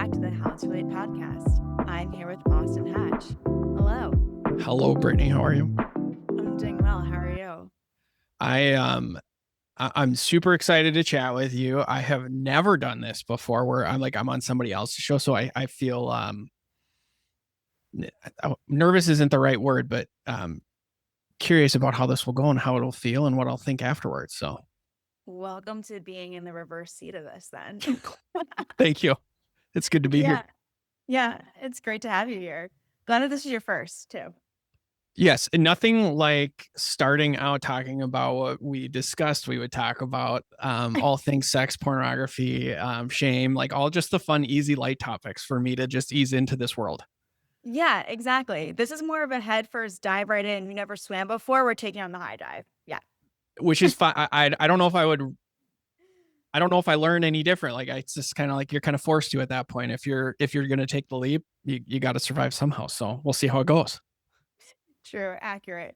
back to the How to Relate podcast. I'm here with Austin Hatch. Hello. Hello, Brittany. How are you? I'm doing well. How are you? I'm super excited to chat with you. I have never done this before where I'm on somebody else's show, so I feel nervous isn't the right word, but curious about how this will go and how it'll feel and what I'll think afterwards. So Welcome to being in the reverse seat of this then. thank you. It's good to be here. Yeah, it's great to have you here. Glad that this is your first too. Yes, and nothing like starting out talking about what we discussed. We would talk about all things sex, pornography, shame, like all just the fun, easy, light topics for me to just ease into this world. Yeah, exactly. This is more of a head first dive right in. You never swam before. We're taking on the high dive. Yeah. Which is fine. I don't know if I would. I don't know if I learn any different. Like it's just kind of like you're kind of forced to at that point. If you're gonna take the leap, you got to survive somehow. So we'll see how it goes. True. Accurate.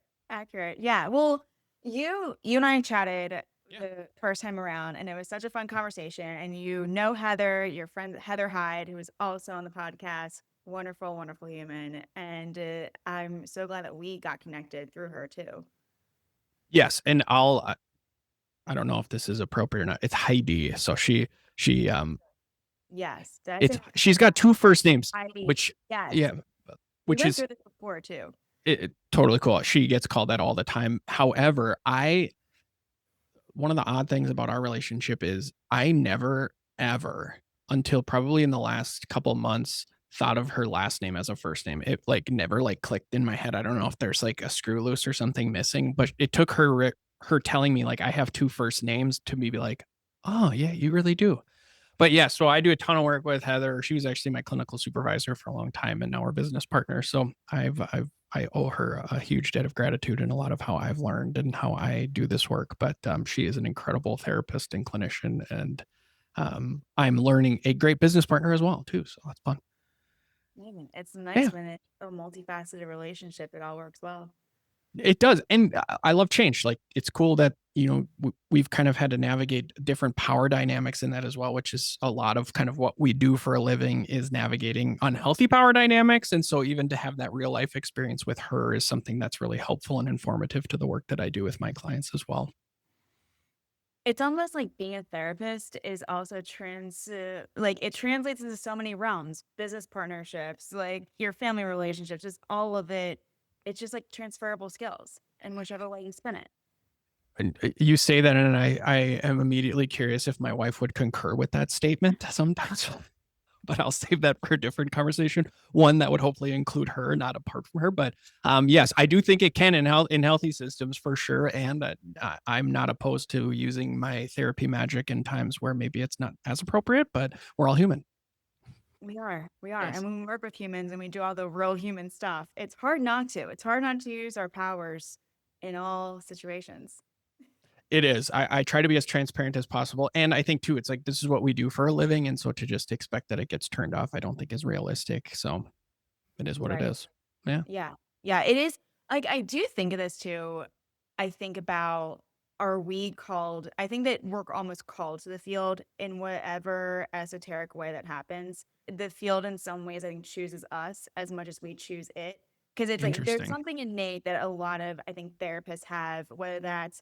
Yeah. Well, you and I chatted the first time around, and it was such a fun conversation. And you know Heather, your friend Heather Hyde, who was also on the podcast. Wonderful, wonderful human. And I'm so glad that we got connected through her too. Yes, and I don't know if this is appropriate or not. It's Heidi. So she Yes, she's got two first names, Heidi. which Yes, yeah, we which went is through this before too. totally cool. She gets called that all the time. However, one of the odd things about our relationship is I never ever until probably in the last couple months thought of her last name as a first name. It like never like clicked in my head. I don't know if there's like a screw loose or something missing, but it took her telling me like I have two first names to me be like, oh yeah, you really do. But yeah, so I do a ton of work with Heather. She was actually my clinical supervisor for a long time, and now we're business partners. So I owe her a huge debt of gratitude in a lot of how I've learned and how I do this work. But she is an incredible therapist and clinician, and I'm learning a great business partner as well too. So that's fun. It's nice Yeah, when it's a multifaceted relationship. It all works well. it does. And I love change. Like it's cool that, we've kind of had to navigate different power dynamics in that as well, which is a lot of kind of what we do for a living is navigating unhealthy power dynamics. And so even to have that real life experience with her is something that's really helpful and informative to the work that I do with my clients as well. It's almost like being a therapist is also like it translates into so many realms, business partnerships, like your family relationships, just all of it. It's just like transferable skills and whichever way you spin it. And you say that, and I am immediately curious if my wife would concur with that statement sometimes. But I'll save that for a different conversation. One that would hopefully include her, not apart from her. But yes, I do think it can in healthy systems for sure. And I'm not opposed to using my therapy magic in times where maybe it's not as appropriate, but we're all human. We are. Yes. And when we work with humans and we do all the real human stuff, it's hard not to. It's hard not to use our powers in all situations. It is. I try to be as transparent as possible. And I think too, it's like this is what we do for a living. And so to just expect that it gets turned off, I don't think is realistic. So it is what it Right. is. Yeah. Yeah, it is. Like, I do think of this too. I think about, are we called? I think that we're almost called to the field in whatever esoteric way that happens. The field, in some ways, I think, chooses us as much as we choose it. Because it's like there's Interesting. something innate that a lot of, I think, therapists have, whether that's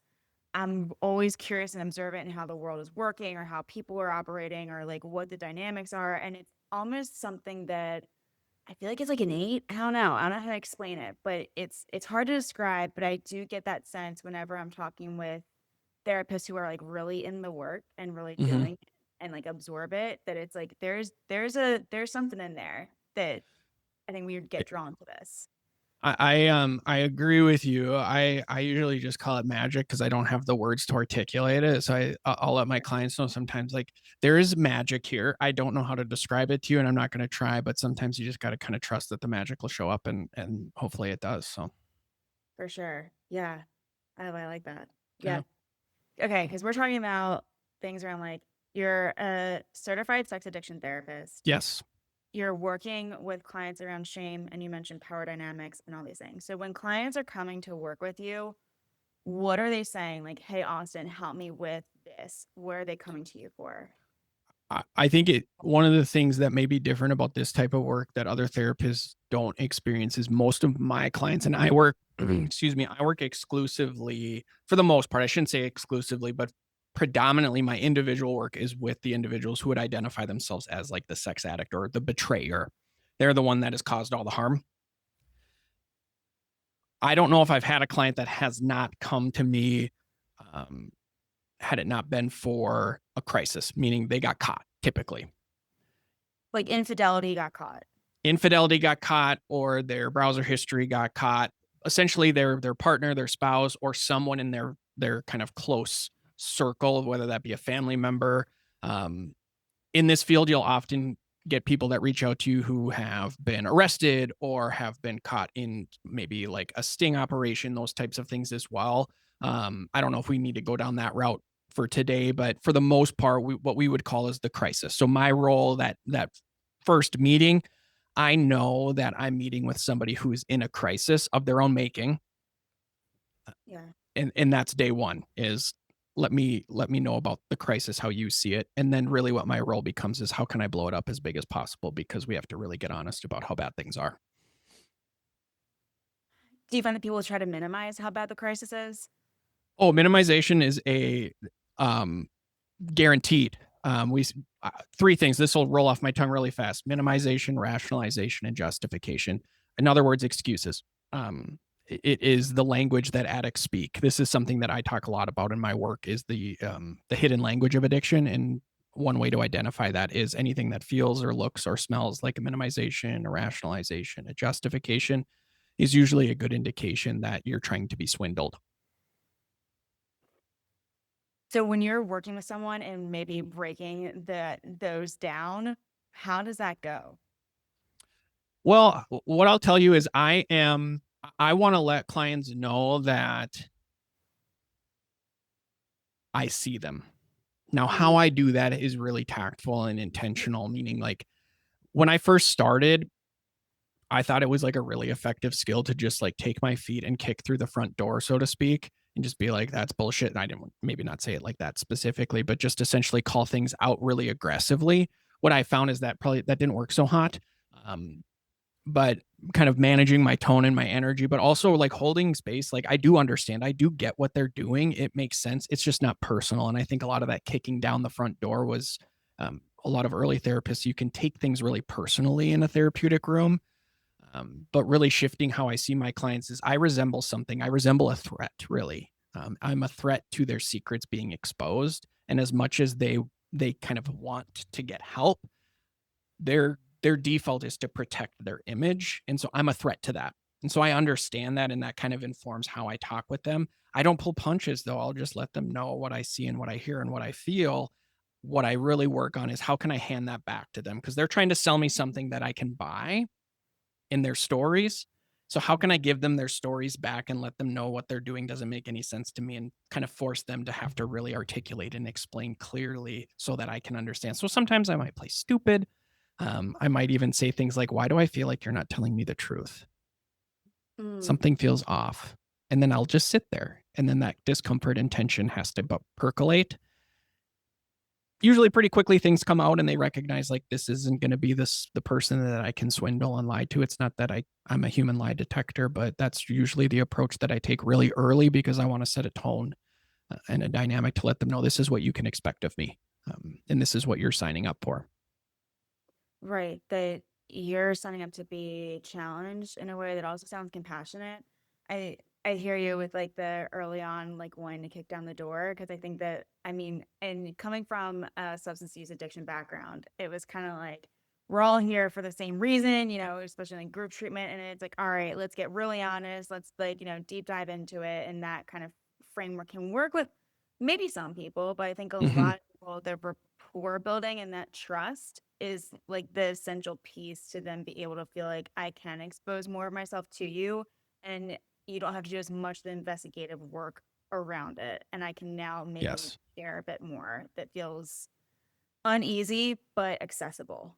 I'm always curious and observant in how the world is working or how people are operating or like what the dynamics are. And it's almost something that I feel like it's like innate. I don't know. I don't know how to explain it, but it's hard to describe. But I do get that sense whenever I'm talking with therapists who are like really in the work and really Mm-hmm. doing it and like absorb it, that it's like there's something in there that I think we would get drawn to this. I agree with you. I usually just call it magic because I don't have the words to articulate it. So I'll let my clients know sometimes like there is magic here. I don't know how to describe it to you, and I'm not going to try. But sometimes you just got to kind of trust that the magic will show up, and hopefully it does. So For sure. Yeah. I like that. Yeah. yeah. Okay, because we're talking about things around like you're a certified sex addiction therapist. Yes. You're working with clients around shame, and you mentioned power dynamics and all these things. So when clients are coming to work with you, what are they saying? Like, hey, Austin, help me with this. What are they coming to you for? I think one of the things that may be different about this type of work that other therapists don't experience is most of my clients and I work, excuse me, I work exclusively for the most part. I shouldn't say exclusively, but predominantly my individual work is with the individuals who would identify themselves as like the sex addict or the betrayer. They're the one that has caused all the harm. I don't know if I've had a client that has not come to me um, had it not been for a crisis, meaning they got caught typically. Like infidelity got caught. Infidelity got caught or their browser history got caught. Essentially, their partner, their spouse, or someone in their kind of close circle, whether that be a family member. Um, in this field, you'll often get people that reach out to you who have been arrested or have been caught in maybe like a sting operation, those types of things as well. I don't know if we need to go down that route for today, but for the most part, what we would call is the crisis. So my role that first meeting, I know that I'm meeting with somebody who's in a crisis of their own making, Yeah. and that's day one is let me know about the crisis, how you see it, and then really what my role becomes is how can I blow it up as big as possible because we have to really get honest about how bad things are. Do you find that people try to minimize how bad the crisis is? Oh, minimization is a um, guaranteed. We three things. This will roll off my tongue really fast: minimization, rationalization, and justification. In other words, excuses. It is the language that addicts speak. This is something that I talk a lot about in my work. Is the hidden language of addiction, and one way to identify that is anything that feels or looks or smells like a minimization, a rationalization, a justification is usually a good indication that you're trying to be swindled. So when you're working with someone and maybe breaking those down, how does that go? Well, what I'll tell you is I want to let clients know that I see them. Now, how Mhm. I do that is really tactful and intentional, meaning like when I first started, I thought it was like a really effective skill to just like take my feet and kick through the front door, so to speak, and just be like, that's bullshit. And I didn't maybe not say it like that specifically, but just essentially call things out really aggressively. What I found is that probably that didn't work so hot. Um, but kind of managing my tone and my energy, but also like holding space. Like I do understand, I do get what they're doing. It makes sense. It's just not personal. And I think a lot of that kicking down the front door was a lot of early therapists. You can take things really personally in a therapeutic room. But really shifting how I see my clients is I resemble something. I resemble a threat, really. I'm a threat to their secrets being exposed. And as much as they kind of want to get help, their default is to protect their image, and so I'm a threat to that. And so I understand that, and that kind of informs how I talk with them. I don't pull punches though. I'll just let them know what I see and what I hear and what I feel. What I really work on is how can I hand that back to them because they're trying to sell me something that I can buy in their stories. So how can I give them their stories back and let them know what they're doing doesn't make any sense to me and kind of force them to have to really articulate and explain clearly so that I can understand. So sometimes I might play stupid. I might even say things like, "Why do I feel like you're not telling me the truth? Mm. Something feels off." And then I'll just sit there. And then that discomfort and tension has to percolate. Usually pretty quickly things come out and they recognize like this isn't going to be the person that I can swindle and lie to. It's not that I'm a human lie detector, but that's usually the approach that I take really early because I want to set a tone and a dynamic to let them know this is what you can expect of me. And this is what you're signing up for. Right. That you're signing up to be challenged in a way that also sounds compassionate. I I hear you with like the early on like wanting to kick down the door because I think that I mean, and coming from a substance use addiction background, it was kind of like we're all here for the same reason, especially in group treatment. And it's like, all right, let's get really honest. Let's like, deep dive into it. And that kind of framework can work with maybe some people, but I think a Mhm. lot of people, their rapport building and that trust is like the essential piece to then be able to feel like I can expose more of myself to you and you don't have to do as much of the investigative work around it. And I can now maybe Yes. share a bit more that feels uneasy but accessible.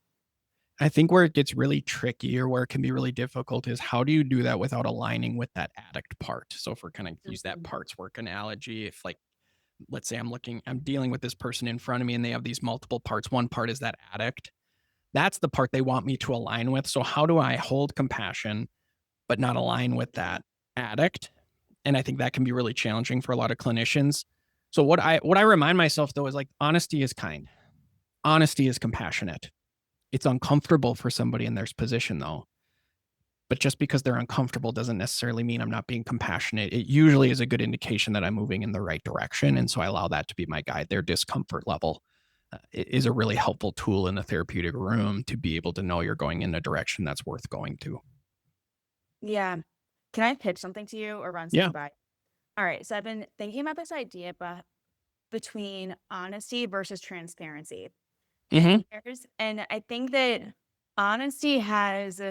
I think where it gets really tricky or where it can be really difficult is how do you do that without aligning with that addict part? So if we're kind of use that Mhm. parts work analogy, if like let's say I'm dealing with this person in front of me and they have these multiple parts. One part is that addict. That's the part they want me to align with. So how do I hold compassion but not align with that addict? And I think that can be really challenging for a lot of clinicians. So what I remind myself though is like honesty is kind. Honesty is compassionate. It's uncomfortable for somebody in their position though. But just because they're uncomfortable doesn't necessarily mean I'm not being compassionate. It usually is a good indication that I'm moving in the right direction. And so I allow that to be my guide. Their discomfort level is a really helpful tool in the therapeutic room to be able to know you're going in a direction that's worth going to. Yeah. Can I pitch something to you or run Yeah. something by? All right. So I've been thinking about this idea between honesty versus transparency. Mm-hmm. And I think that honesty has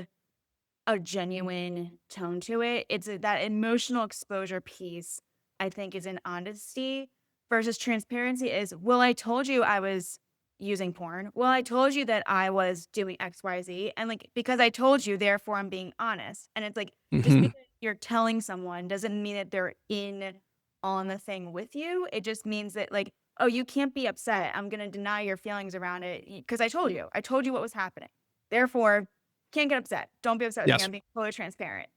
a genuine tone to it. That emotional exposure piece, I think, is in honesty versus transparency is, well, I told you I was using porn. Well, I told you that I was doing XYZ. And like, because I told you, therefore I'm being honest. And it's like, just Mm-hmm. because you're telling someone doesn't mean that they're in on the thing with you. It just means that, like, oh, you can't be upset. I'm going to deny your feelings around it because I told you. I told you what was happening. Therefore, can't get upset. Don't be upset with me. Yes. I'm being totally transparent.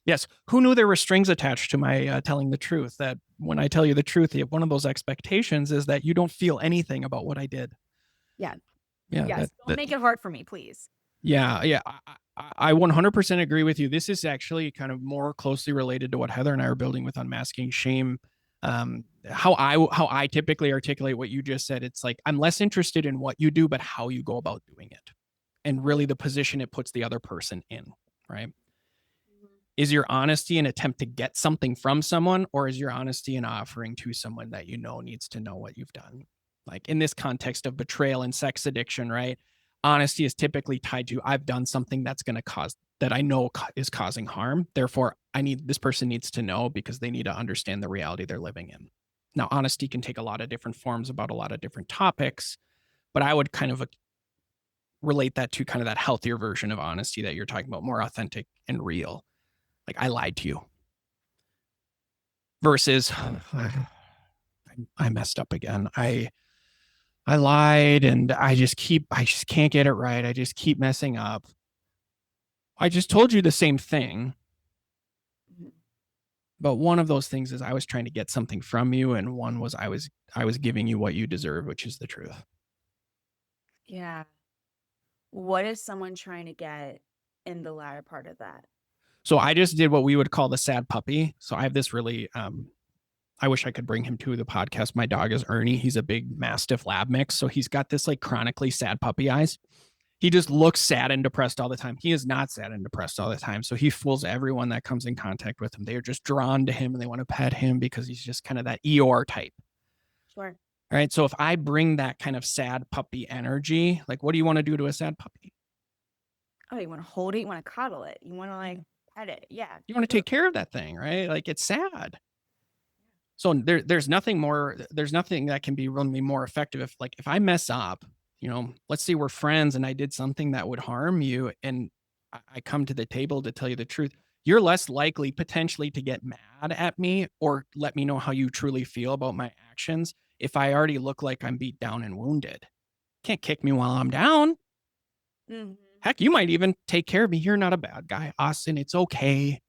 Yes. Who knew there were strings attached to my telling the truth? That when I tell you the truth, one of those expectations is that you don't feel anything about what I did. Yeah. Yeah. Yes. Don't make it hard for me, please. Yeah. Yeah. I 100% agree with you. This is actually kind of more closely related to what Heather and I are building with Unmasking Shame. How I typically articulate what you just said. It's like I'm less interested in what you do, but how you go about doing it, and really the position it puts the other person in. Right? Is your honesty an attempt to get something from someone, or is your honesty an offering to someone that you know needs to know what you've done? Like in this context of betrayal and sex addiction, right? Honesty is typically tied to I've done something that's going to cause that I know is causing harm. Therefore, this person needs to know because they need to understand the reality they're living in. Now, honesty can take a lot of different forms about a lot of different topics, but I would kind of relate that to kind of that healthier version of honesty that you're talking about, more authentic and real. Like I lied to you versus I messed up again. I lied and I just can't get it right. I just keep messing up. I just told you the same thing, Mhm. but one of those things is I was trying to get something from you, and one was I was giving you what you deserve, which is the truth. Yeah. What is someone trying to get in the latter part of that? So I just did what we would call the sad puppy. So I have this really I wish I could bring him to the podcast. My dog is Ernie. He's a big Mastiff lab mix. So he's got this like chronically sad puppy eyes. He just looks sad and depressed all the time. He is not sad and depressed all the time. So he fools everyone that comes in contact with him. They are just drawn to him and they want to pet him because he's just kind of that Eeyore type. Sure. All right. So if I bring that kind of sad puppy energy, like what do you want to do to a sad puppy? Oh, you want to hold it? You want to cuddle it? You want to like pet it? Yeah. You want to take care of that thing, right? Like it's sad. So there's nothing that can be really more effective if I mess up, let's say we're friends and I did something that would harm you and I come to the table to tell you the truth. You're less likely potentially to get mad at me or let me know how you truly feel about my actions if I already look like I'm beat down and wounded. Can't kick me while I'm down. Mm-hmm. Heck, you might even take care of me. You're not a bad guy, Austin. It's okay.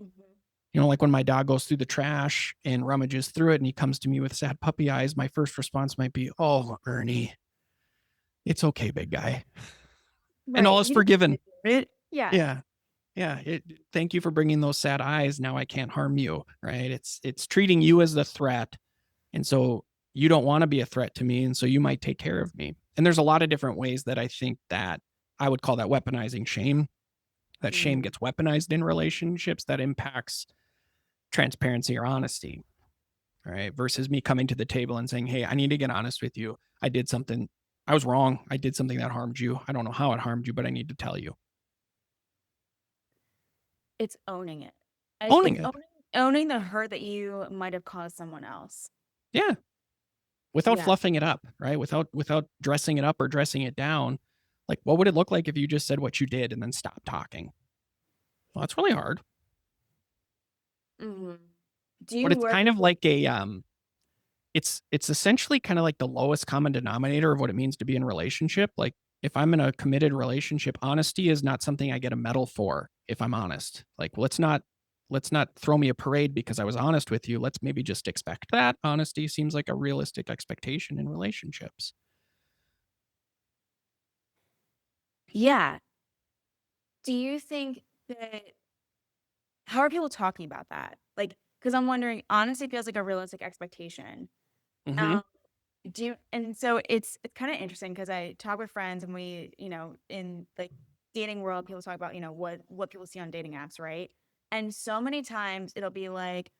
Mm-hmm. Like when my dog goes through the trash and rummages through it and he comes to me with sad puppy eyes, my first response might be, "Oh, Ernie, it's okay, big guy." And all Right. is You didn't have to forgiven. do it. Yeah. Yeah. Yeah. Thank you for bringing those sad eyes. Now I can't harm you. Right. It's treating you as the threat. And so you don't want to be a threat to me. And so you might take care of me. And there's a lot of different ways that I think that I would call that weaponizing shame. That shame Mm-hmm. gets weaponized in relationships that impacts transparency or honesty. Right. Versus me coming to the table and saying, "Hey, I need to get honest with you. I did something. I was wrong. I did something that harmed you. I don't know how it harmed you, but I need to tell you." It's owning it. Owning It's it. owning the hurt that you might have caused someone else. Yeah. Without Yeah. fluffing it up, right? Without dressing it up or dressing it down. Like, what would it look like if you just said what you did and then stopped talking? Well, that's really hard. Mm-hmm. Do But you it's work kind with of like it's essentially kind of like the lowest common denominator of what it means to be in a relationship. Like if I'm in a committed relationship, honesty is not something I get a medal for if I'm honest. Like let's not throw me a parade because I was honest with you. Let's maybe just expect that. Honesty seems like a realistic expectation in relationships. Yeah. Do you think that how are people talking about that? Like, because I'm wondering, honesty feels like a realistic expectation. Mhm. Um, do you, and so it's kind of interesting because I talk with friends and we, in like dating world, people talk about, what people see on dating apps, right? And so many times it'll be like,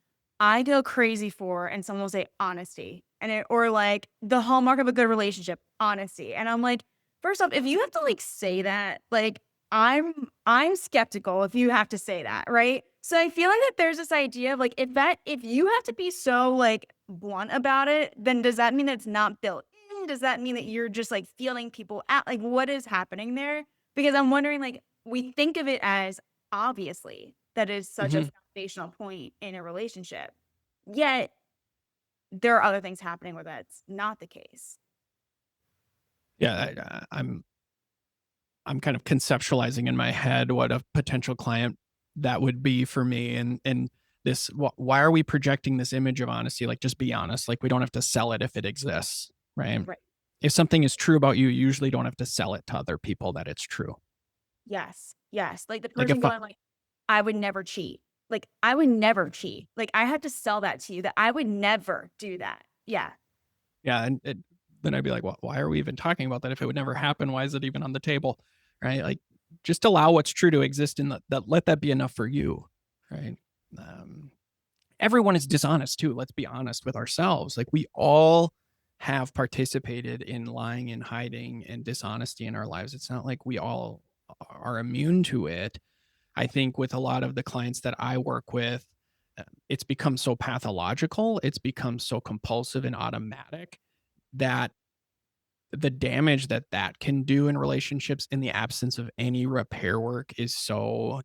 I go crazy for, and someone will say honesty. Or like the hallmark of a good relationship, honesty. And I'm like, first off, if you have to like say that, like I'm skeptical if you have to say that, right? So I feel like that there's this idea of like if you have to be so like blunt about it, then does that mean that it's not built in? Does that mean that you're just like feeling people out? Like what is happening there? Because I'm wondering, like, we think of it as obviously that is such a Mhm. foundational point in a relationship. Yet there are other things happening where that's not the case. Yeah, I'm kind of conceptualizing in my head what a potential client that would be for me, and this why are we projecting this image of honesty? Like just be honest. Like we don't have to sell it if it exists, right? Right. If something is true about you, you usually don't have to sell it to other people that it's true. Yes. Yes. Like the Like person if going like, I would never cheat. Like I would never cheat. Like I have to sell that to you that I would never do that. Yeah. yeah, and then I'd be like, well, why are we even talking about that if it would never happen? Why is it even on the table, right? Like just allow what's true to exist, and that let that be enough for you, right? Um, Everyone is dishonest too. Let's be honest with ourselves. Like we all have participated in lying and hiding and dishonesty in our lives. It's not like we all are immune to it. I think with a lot of the clients that I work with, it's become so pathological, it's become so compulsive and automatic that the damage that that can do in relationships in the absence of any repair work is so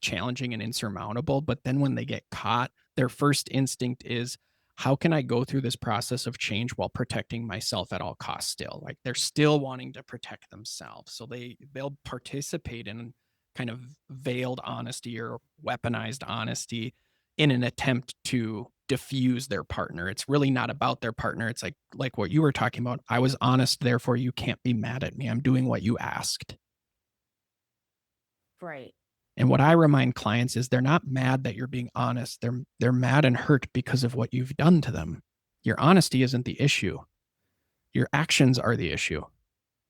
challenging and insurmountable. But then when they get caught, their first instinct is, how can I go through this process of change while protecting myself at all costs still? Like they're still wanting to protect themselves. So they'll participate in kind of veiled honesty or weaponized honesty in an attempt to diffuse their partner. It's really not about their partner. It's like what you were talking about. I was honest, therefore you can't be mad at me. I'm doing what you asked. Right. And what I remind clients is they're not mad that you're being honest. They're mad and hurt because of what you've done to them. Your honesty isn't the issue. Your actions are the issue.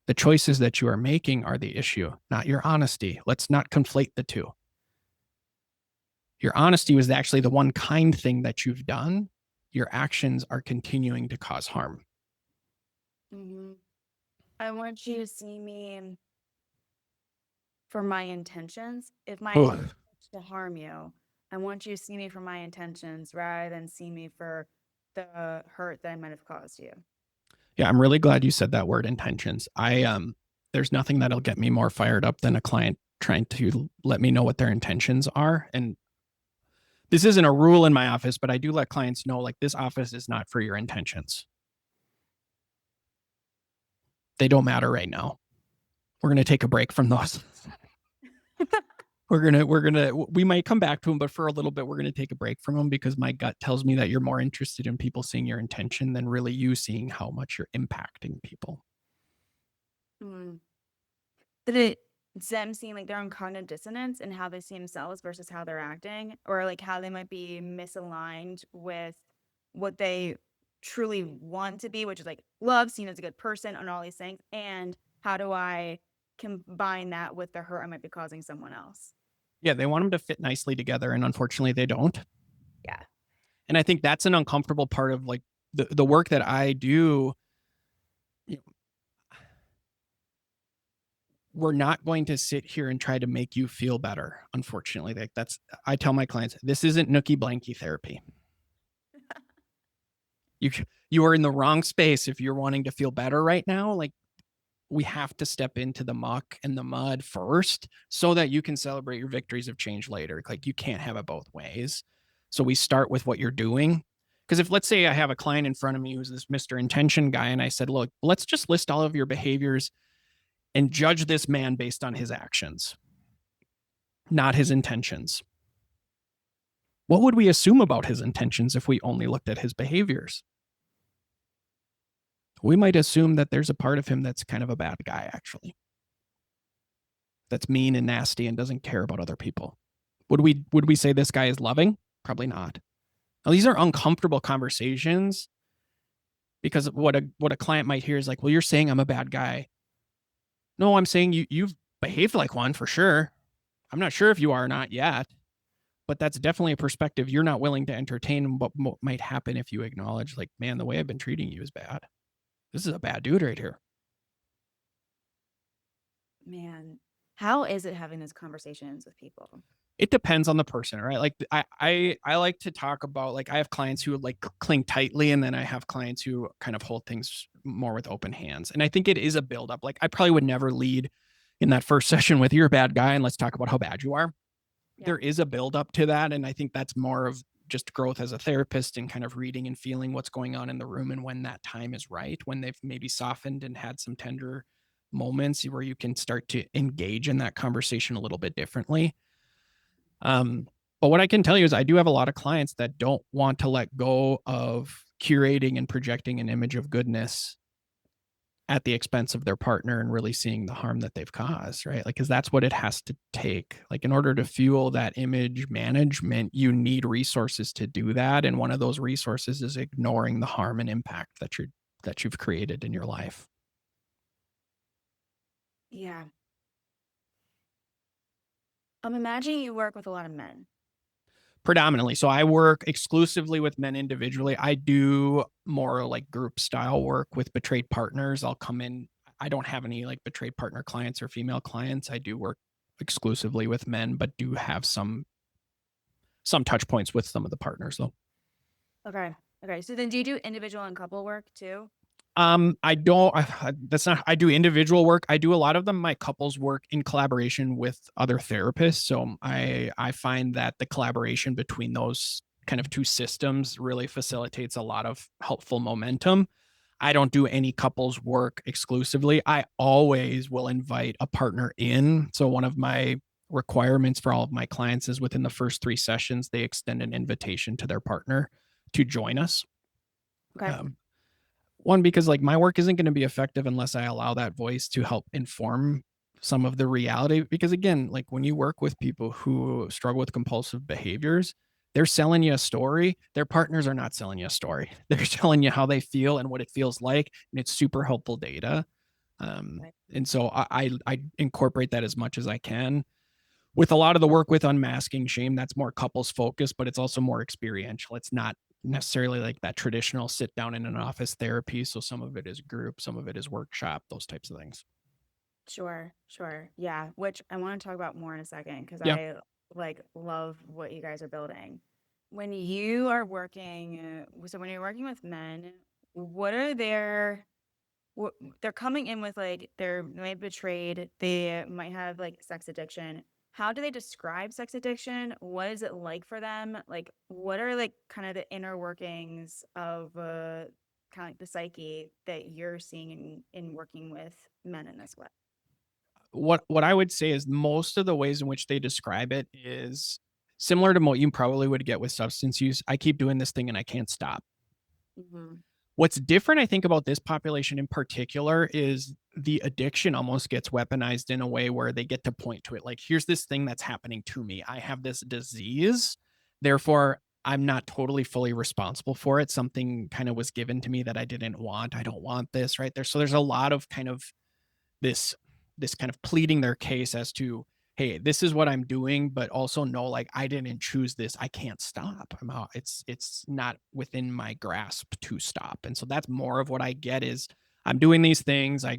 The choices that you are making are the issue, not your honesty. Let's not conflate the two. Your honesty was actually the one kind thing that you've done. Your actions are continuing to cause harm. Hmm. I want you to see me for my intentions. If my Oh, intention is to harm you, I want you to see me for my intentions rather than see me for the hurt that I might have caused you. yeah, I'm really glad you said that word intentions. There's nothing that'll get me more fired up than a client trying to let me know what their intentions are. And this isn't a rule in my office, but I do let clients know like this office is not for your intentions. They don't matter right now. We're going to take a break from those. We might come back to them, but for a little bit, we're going to take a break from them because my gut tells me that you're more interested in people seeing your intention than really you seeing how much you're impacting people. Mm. That it's them seeing like their own cognitive dissonance and how they see themselves versus how they're acting, or like how they might be misaligned with what they truly want to be, which is like love, seen as a good person, and all these things. And how do I combine that with the hurt I might be causing someone else? Yeah, they want them to fit nicely together, and unfortunately, they don't. Yeah. And I think that's an uncomfortable part of like the work that I do. You know, we're not going to sit here and try to make you feel better. Unfortunately, like that's I tell my clients, this isn't nookie blanky therapy. You you are in the wrong space if you're wanting to feel better right now. Like we have to step into the muck and the mud first so that you can celebrate your victories of change later. Like you can't have it both ways. So we start with what you're doing. Because if, let's say, I have a client in front of me who's this Mr. Intention guy, and I said, look, let's just list all of your behaviors and judge this man based on his actions, not his intentions. What would we assume about his intentions if we only looked at his behaviors? We might assume that there's a part of him that's kind of a bad guy, actually, that's mean and nasty and doesn't care about other people. Would we say this guy is loving? Probably not. Now, these are uncomfortable conversations because what a client might hear is like, well, you're saying I'm a bad guy. No, I'm saying you've behaved like one for sure. I'm not sure if you are or not yet, but that's definitely a perspective you're not willing to entertain. What might happen if you acknowledge, like, man, the way I've been treating you is bad. This is a bad dude right here. Man, how is it having those conversations with people? It depends on the person, right? Like I like to talk about, like, I have clients who like cling tightly, and then I have clients who kind of hold things more with open hands. And I think it is a buildup. Like, I probably would never lead in that first session with, you're a bad guy and let's talk about how bad you are. Yeah. There is a buildup to that, and I think that's more of just growth as a therapist and kind of reading and feeling what's going on in the room, and when that time is right, when they've maybe softened and had some tender moments where you can start to engage in that conversation a little bit differently. But what I can tell you is I do have a lot of clients that don't want to let go of curating and projecting an image of goodness at the expense of their partner and really seeing the harm that they've caused, right? Like, because that's what it has to take. Like, in order to fuel that image management, you need resources to do that. And one of those resources is ignoring the harm and impact that you've created in your life. Yeah. I'm imagining you work with a lot of men. Predominantly. So I work exclusively with men individually. I do more like group style work with betrayed partners. I'll come in. I don't have any like betrayed partner clients or female clients. I do work exclusively with men, but do have some touch points with some of the partners though. Okay. Okay. So then do you do individual and couple work too? I don't. That's not. I do individual work. I do a lot of them. My couples work in collaboration with other therapists. So I find that the collaboration between those kind of two systems really facilitates a lot of helpful momentum. I don't do any couples work exclusively. I always will invite a partner in. So one of my requirements for all of my clients is within the first 3 sessions, they extend an invitation to their partner to join us. Okay. Um, One, because like my work isn't going to be effective unless I allow that voice to help inform some of the reality. Because again, like when you work with people who struggle with compulsive behaviors, they're selling you a story. Their partners are not selling you a story. They're telling you how they feel and what it feels like. And it's super helpful data. Right. And so I incorporate that as much as I can. With a lot of the work with unmasking shame, that's more couples focused, but it's also more experiential. It's not necessarily like that traditional sit down in an office therapy. So some of it is group, some of it is workshop, those types of things. Sure. Sure. Yeah. Which I want to talk about more in a second because Yeah. I like love what you guys are building. When you are working, so when you're working with men, what are their what they're coming in with like they're maybe betrayed, they might have like sex addiction. How do they describe sex addiction? What is it like for them? Like what are like kind of the inner workings of kind of like the psyche that you're seeing in working with men in this way? What I would say is most of the ways in which they describe it is similar to what you probably would get with substance use. I keep doing this thing and I can't stop. Hmm. What's different, I think, about this population in particular is the addiction almost gets weaponized in a way where they get to point to it. Like, here's this thing that's happening to me. I have this disease. Therefore, I'm not totally fully responsible for it. Something kind of was given to me that I didn't want. I don't want this right there. So there's a lot of kind of this this kind of pleading their case as to, hey, this is what I'm doing, but also no, like, I didn't choose this, I can't stop. I'm out. It's not within my grasp to stop. And so that's more of what I get is I'm doing these things. I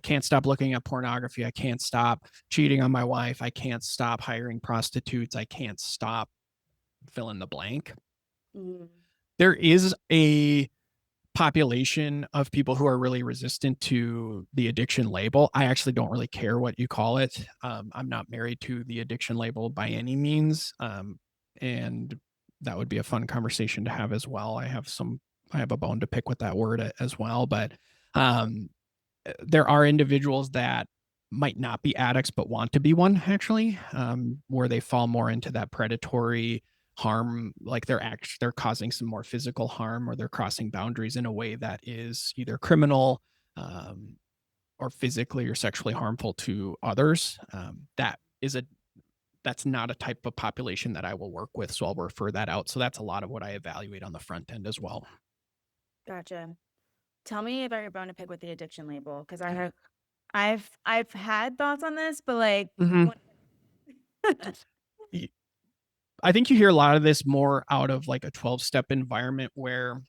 can't stop looking at pornography, I can't stop cheating on my wife, I can't stop hiring prostitutes, I can't stop fill in the blank. Hmm. There is a population of people who are really resistant to the addiction label. I actually don't really care what you call it. I'm not married to the addiction label by any means. And that would be a fun conversation to have as well. I have a bone to pick with that word as well, but um, there are individuals that might not be addicts but want to be one actually, where they fall more into that predatory harm, like they're causing some more physical harm or they're crossing boundaries in a way that is either criminal, um, or physically or sexually harmful to others. That's not a type of population that I will work with, so I'll refer that out. So that's a lot of what I evaluate on the front end as well. Gotcha. Tell me about your bone to pick with the addiction label, because I've had thoughts on this, but like, Mhm. what? I think you hear a lot of this more out of like a 12-step environment where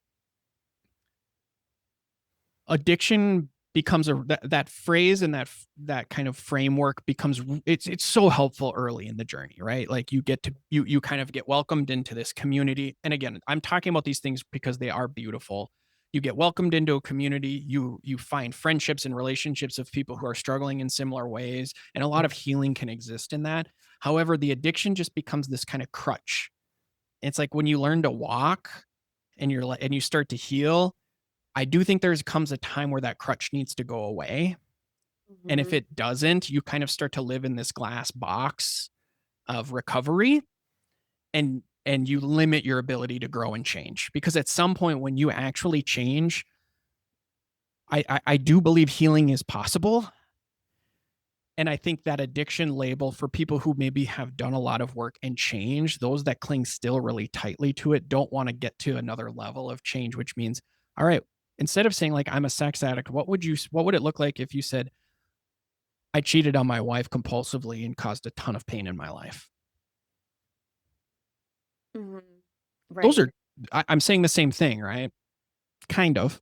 addiction becomes that phrase and that kind of framework becomes, it's so helpful early in the journey, right? Like you kind of get welcomed into this community. And again, I'm talking about these things because they are beautiful. You get welcomed into a community, you find friendships and relationships of people who are struggling in similar ways, and a lot of healing can exist in that. However, the addiction just becomes this kind of crutch. It's like when you learn to walk and you start to heal, I do think there's comes a time where that crutch needs to go away. And if Mhm. it doesn't, you kind of start to live in this glass box of recovery, and you limit your ability to grow and change. Because at some point when you actually change, I do believe healing is possible. And I think that addiction label for people who maybe have done a lot of work and change, those that cling still really tightly to it don't want to get to another level of change, which means, all right, instead of saying like I'm a sex addict, what would it look like if you said I cheated on my wife compulsively and caused a ton of pain in my life? Mhm. Those Right. are I'm saying the same thing, right? Kind of.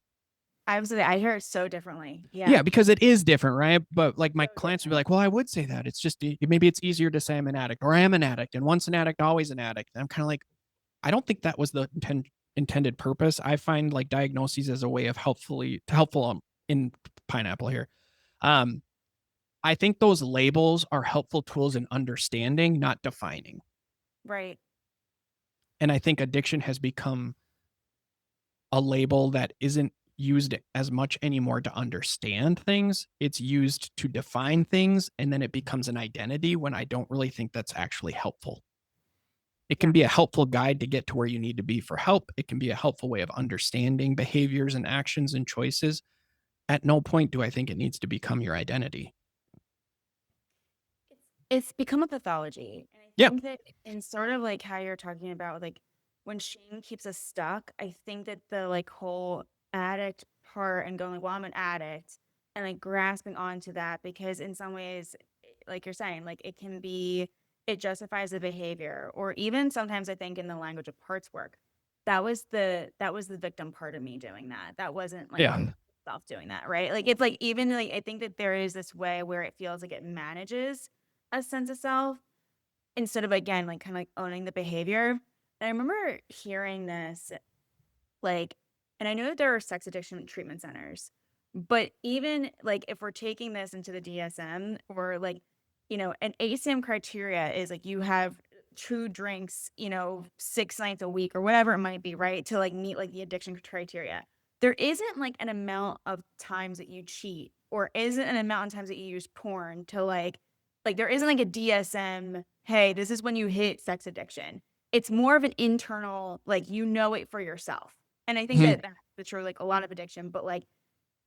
I hear it so differently. Yeah, Yeah. because it is different, right? But like my So clients would be different. like, "Well, I would say that. It's just maybe it's easier to say I'm an addict or I am an addict, and once an addict, always an addict." And I'm kind of like, I don't think that was the intended purpose. I find like diagnoses as a way of helpful in pineapple here. Um, I think those labels are helpful tools in understanding, not defining. Right. And I think addiction has become a label that isn't used as much anymore to understand things. It's used to define things, and then it becomes an identity when I don't really think that's actually helpful. It can Yeah. be a helpful guide to get to where you need to be for help. It can be a helpful way of understanding behaviors and actions and choices. At no point do I think it needs to become your identity. It's become a pathology. And I Yeah. think that in sort of like how you're talking about, like when shame keeps us stuck, I think that the like whole addict part and going, like, well, I'm an addict, and like grasping onto that, because in some ways, like you're saying, like it justifies the behavior. Or even sometimes I think in the language of parts work, that was the victim part of me doing that. That wasn't like Yeah. self doing that, right? Like it's like even like I think that there is this way where it feels like it manages a sense of self instead of, again, like kind of like owning the behavior. And I remember hearing this, like, and I know that there are sex addiction treatment centers, but even like if we're taking this into the DSM, or like, an ASAM criteria is like you have two drinks, 6 nights a week or whatever it might be, right? To like meet like the addiction criteria. There isn't like an amount of times that you cheat, or isn't an amount of times that you use porn to like there isn't like a DSM, hey, this is when you hit sex addiction. It's more of an internal, like it for yourself. And I think Mhm. that that's true, like a lot of addiction, but like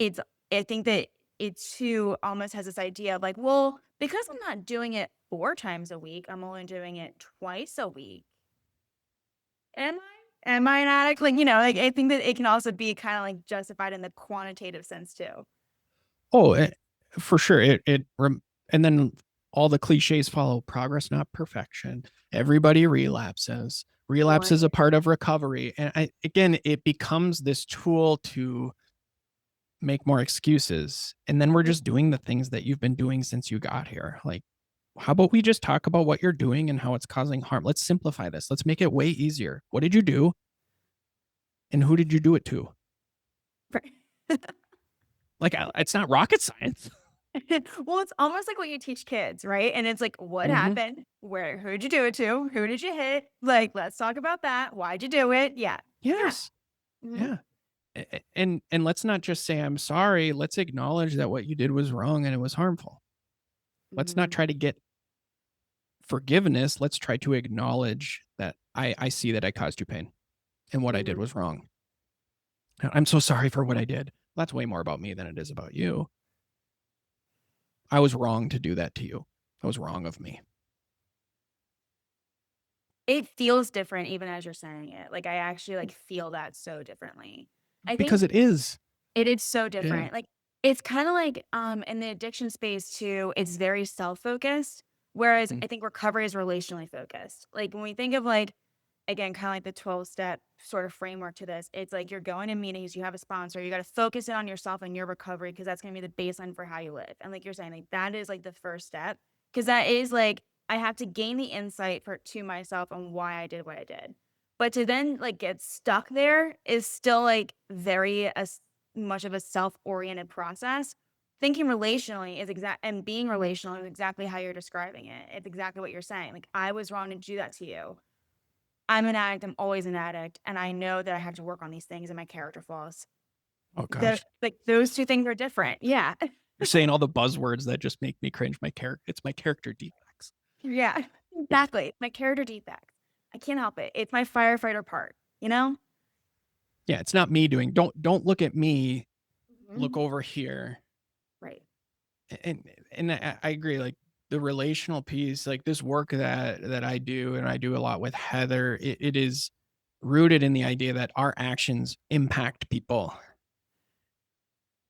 it's, I think that it too almost has this idea of like, well, because I'm not doing it 4 times a week, I'm only doing it twice a week. Am I? Am I an addict? Like, like I think that it can also be kind of like justified in the quantitative sense too. Oh, for sure. And then all the cliches follow: progress, not perfection. Everybody relapses. Relapse One, is a part of recovery. And again, it becomes this tool to make more excuses. And then we're just doing the things that you've been doing since you got here. Like, how about we just talk about what you're doing and how it's causing harm? Let's simplify this. Let's make it way easier. What did you do? And who did you do it to? right. Like, it's not rocket science. Well, it's almost like what you teach kids, right? And it's like, what Mhm. happened? Who'd you do it to? Who did you hit? Like, let's talk about that. Why'd you do it? Yeah. Yeah. Yes. Mhm. Yeah. And let's not just say I'm sorry. Let's acknowledge that what you did was wrong and it was harmful. Let's not Mhm. try to get forgiveness. Let's try to acknowledge that I see that I caused you pain and what I did Mhm. was wrong. I'm so sorry for what I did. That's way more about me than it is about you. I was wrong to do that to you. That was wrong of me. It feels different even as you're saying it. Like, I actually, like, feel that so differently. I Because think it is. it is so Yeah. different. Like, it's kinda like, in the addiction space too, it's very self-focused, whereas Mhm. I think recovery is relationally focused. Like, when we think of, like, again, kinda like the 12-step sort of framework to this, it's like you're going to meetings, you have a sponsor, you gotta focus in on yourself and your recovery because that's gonna be the baseline for how you live. And like you're saying, like, that is, like, the first step because that is, like, I have to gain the insight for to myself on why I did what I did. But to then, like, get stuck there is still, like, very as much of a self-oriented process. Thinking relationally is exact and being relational is exactly how you're describing it. It's exactly what you're saying. Like, I was wrong to do that to you. I'm an addict, I'm always an addict, and I know that I have to work on these things and my character flaws. Oh The gosh. like, those 2 things are different. Yeah. You're saying all the buzzwords that just make me cringe. It's my character defects. Yeah. Exactly. My character defects. I can't help it. It's my firefighter part, you know? Yeah, it's not me doing. Don't look at me. Look Mhm. over here. Right. And I agree. Like the relational piece, like this work that I do, and I do a lot with Heather. It is rooted in the idea that our actions impact people.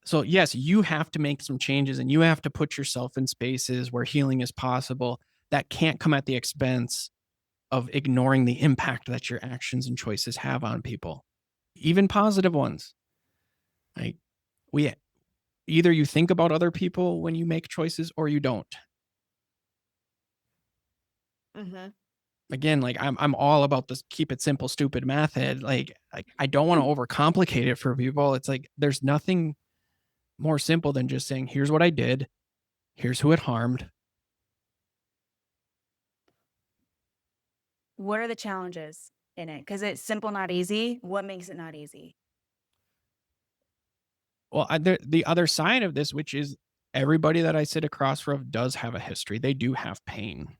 So yes, you have to make some changes, and you have to put yourself in spaces where healing is possible. That can't come at the expense of ignoring the impact that your actions and choices have on people, even positive ones. Like we either you think about other people when you make choices or you don't. Mhm. Again, like I'm all about this keep it simple, stupid method. Like I don't want to overcomplicate it for people. It's like there's nothing more simple than just saying, here's what I did, here's who it harmed. What are the challenges in it? Because it's simple, not easy. What makes it not easy? Well, the other side of this, which is everybody that I sit across from does have a history. They do have pain.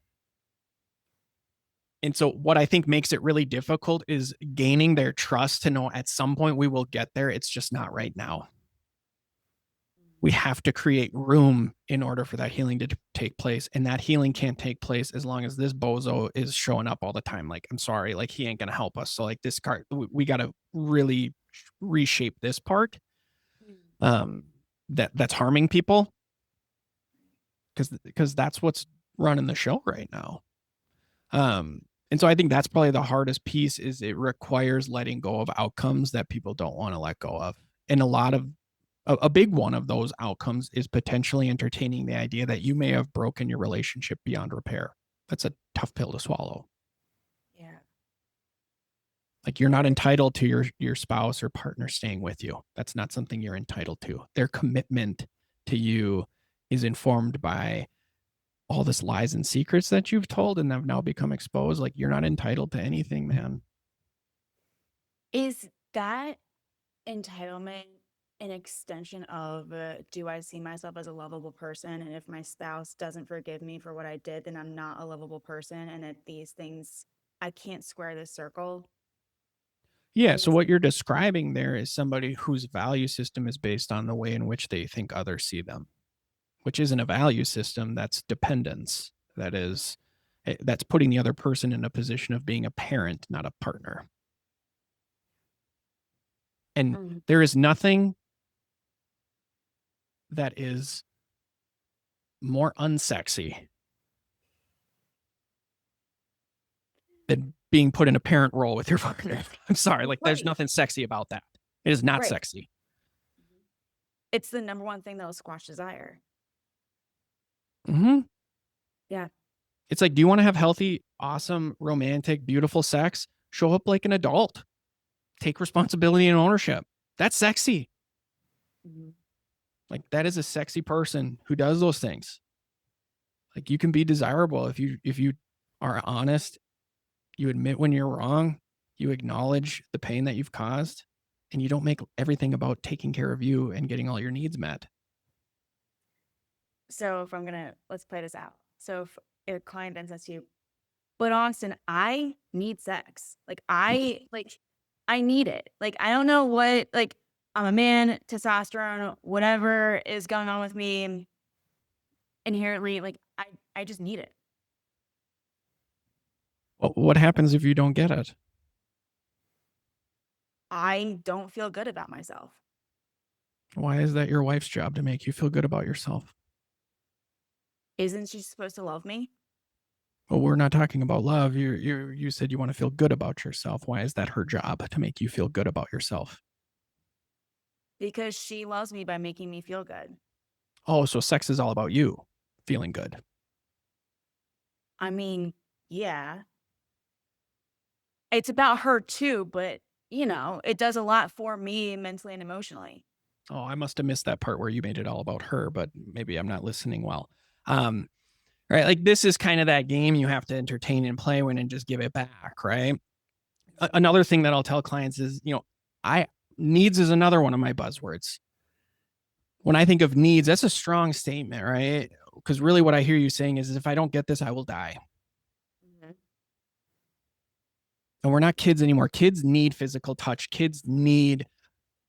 And so what I think makes it really difficult is gaining their trust to know at some point we will get there. It's just not right now. We have to create room in order for that healing to take place. And that healing can't take place as long as this bozo is showing up all the time. Like, I'm sorry, like he ain't going to help us. So like this card, we got to really reshape this part Mm. um, that's harming people because that's what's running the show right now. And so I think that's probably the hardest piece is it requires letting go of outcomes that people don't want to let go of. And a lot of a big one of those outcomes is potentially entertaining the idea that you may have broken your relationship beyond repair. That's a tough pill to swallow. Yeah. Like you're not entitled to your spouse or partner staying with you. That's not something you're entitled to. Their commitment to you is informed by all this lies and secrets that you've told and have now become exposed. Like you're not entitled to anything, man. Is that entitlement an extension of, do I see myself as a lovable person? And if my spouse doesn't forgive me for what I did, then I'm not a lovable person. And that these things, I can't square this circle. Yeah. So Is what you're describing there is somebody whose value system is based on the way in which they think others see them, which isn't a value system. That's dependence. That's putting the other person in a position of being a parent, not a partner. And Mhm. there is nothing that is more unsexy than being put in a parent role with your partner. I'm sorry, like there's Right. nothing sexy about that. It is not Right. sexy. It's the number one thing that'll squash desire. Mhm. Yeah. It's like, do you want to have healthy, awesome, romantic, beautiful sex? Show up like an adult. Take responsibility and ownership. That's sexy. Mhm. Like that is a sexy person who does those things. Like you can be desirable if you are honest, you admit when you're wrong, you acknowledge the pain that you've caused, and you don't make everything about taking care of you and getting all your needs met. So if I'm gonna let's play this out. So if a client then says to you, but Austin, I need sex. I need it. Like I don't know what like I'm a man, testosterone, whatever is going on with me inherently, I just need it. Well, what happens if you don't get it? I don't feel good about myself. Why is that your wife's job to make you feel good about yourself? Isn't she supposed to love me? Well, we're not talking about love. You said you want to feel good about yourself. Why is that her job to make you feel good about yourself? Because she loves me by making me feel good. Oh, so sex is all about you feeling good. I mean, yeah, it's about her too, but it does a lot for me mentally and emotionally. Oh, I must have missed that part where you made it all about her, but maybe I'm not listening well. Um, right? Like this is kind of that game you have to entertain and play when and just give it back, right? Another thing that I'll tell clients is, I needs is another one of my buzzwords. When I think of needs, that's a strong statement, right? Because really what I hear you saying is if I don't get this, I will die. Mhm. And we're not kids anymore. Kids need physical touch. Kids need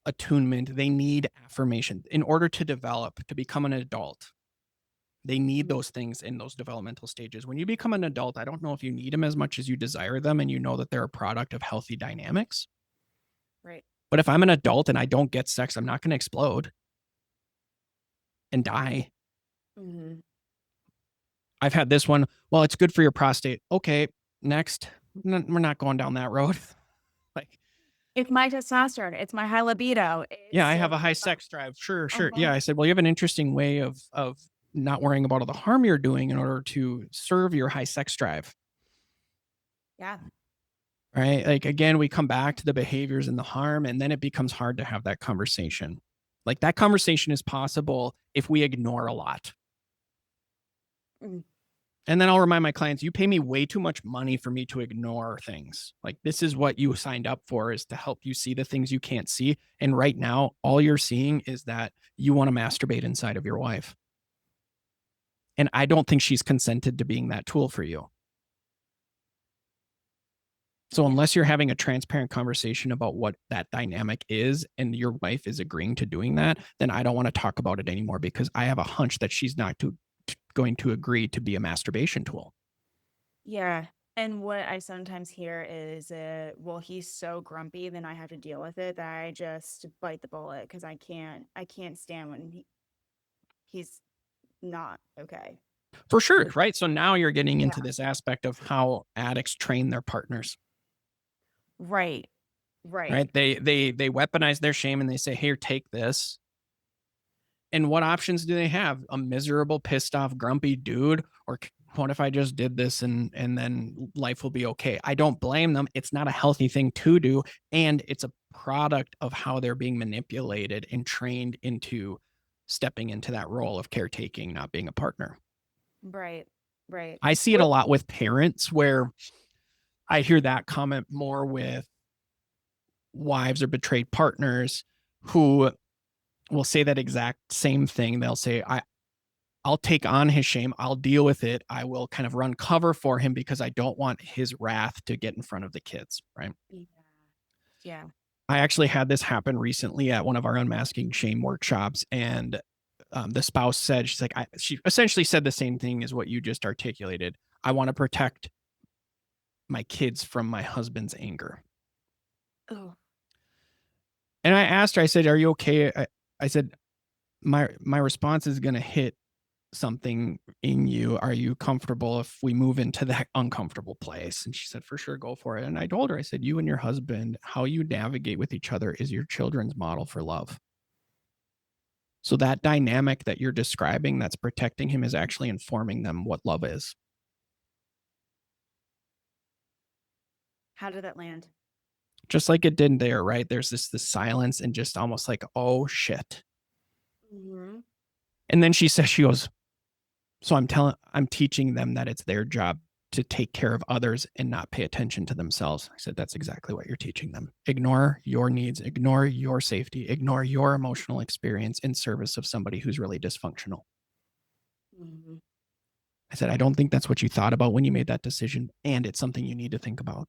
attunement. They need affirmation in order to develop, to become an adult. They need Mhm. those things in those developmental stages. When you become an adult, I don't know if you need them as much as you desire them and you know that they're a product of healthy dynamics. Right. But if I'm an adult and I don't get sex, I'm not going to explode and die. Mhm. I've had this one. Well, it's good for your prostate. Okay, next. We're not going down that road. Like, It's my testosterone. It's my high libido. yeah, I It's have a high sex drive. Sure, sure. uh-huh. Yeah, I said, well, you have an interesting way of not worrying about all the harm you're doing in order to serve your high sex drive. Yeah. Right? Like again, we come back to the behaviors and the harm, and then it becomes hard to have that conversation. Like that conversation is possible if we ignore a lot. Mm. And then I'll remind my clients, you pay me way too much money for me to ignore things. Like this is what you signed up for is to help you see the things you can't see. And right now, all you're seeing is that you want to masturbate inside of your wife. And I don't think she's consented to being that tool for you. So Yeah. unless you're having a transparent conversation about what that dynamic is and your wife is agreeing to doing that, then I don't want to talk about it anymore because I have a hunch that she's not going to agree to be a masturbation tool. Yeah. And what I sometimes hear is, well, he's so grumpy, then I have to deal with it that I just bite the bullet because I can't stand when he's not okay. For sure, right? So now you're getting Yeah. into this aspect of how addicts train their partners, Right. Right. right? They weaponize their shame and they say, "Here, take this." And what options do they have? A miserable, pissed off, grumpy dude, or what if I just did this and then life will be okay? I don't blame them. It's not a healthy thing to do, and it's a product of how they're being manipulated and trained into stepping into that role of caretaking, not being a partner. Right. Right. I see it a What lot with parents where I hear that comment more with wives or betrayed partners who will say that exact same thing. They'll say, I'll take on his shame. I'll deal with it. I will kind of run cover for him because I don't want his wrath to get in front of the kids. Right. Yeah. Yeah. I actually had this happen recently at one of our unmasking shame workshops. And the spouse said, she's like, she essentially said the same thing as what you just articulated. I want to protect my kids from my husband's anger. Oh. And I asked her, I said, are you okay? I said, my response is going to hit something in you. Are you comfortable if we move into that uncomfortable place? And she said, for sure, go for it. And I told her, I said, you and your husband, how you navigate with each other is your children's model for love. So that dynamic that you're describing that's protecting him is actually informing them what love is. How did that land? Just like it did there, right? There's this silence and just almost like, oh shit. Mhm. And then she goes, so I'm teaching them that it's their job to take care of others and not pay attention to themselves. I said, that's exactly what you're teaching them. Ignore your needs, ignore your safety, ignore your emotional experience in service of somebody who's really dysfunctional. Mhm. I said, I don't think that's what you thought about when you made that decision. And it's something you need to think about.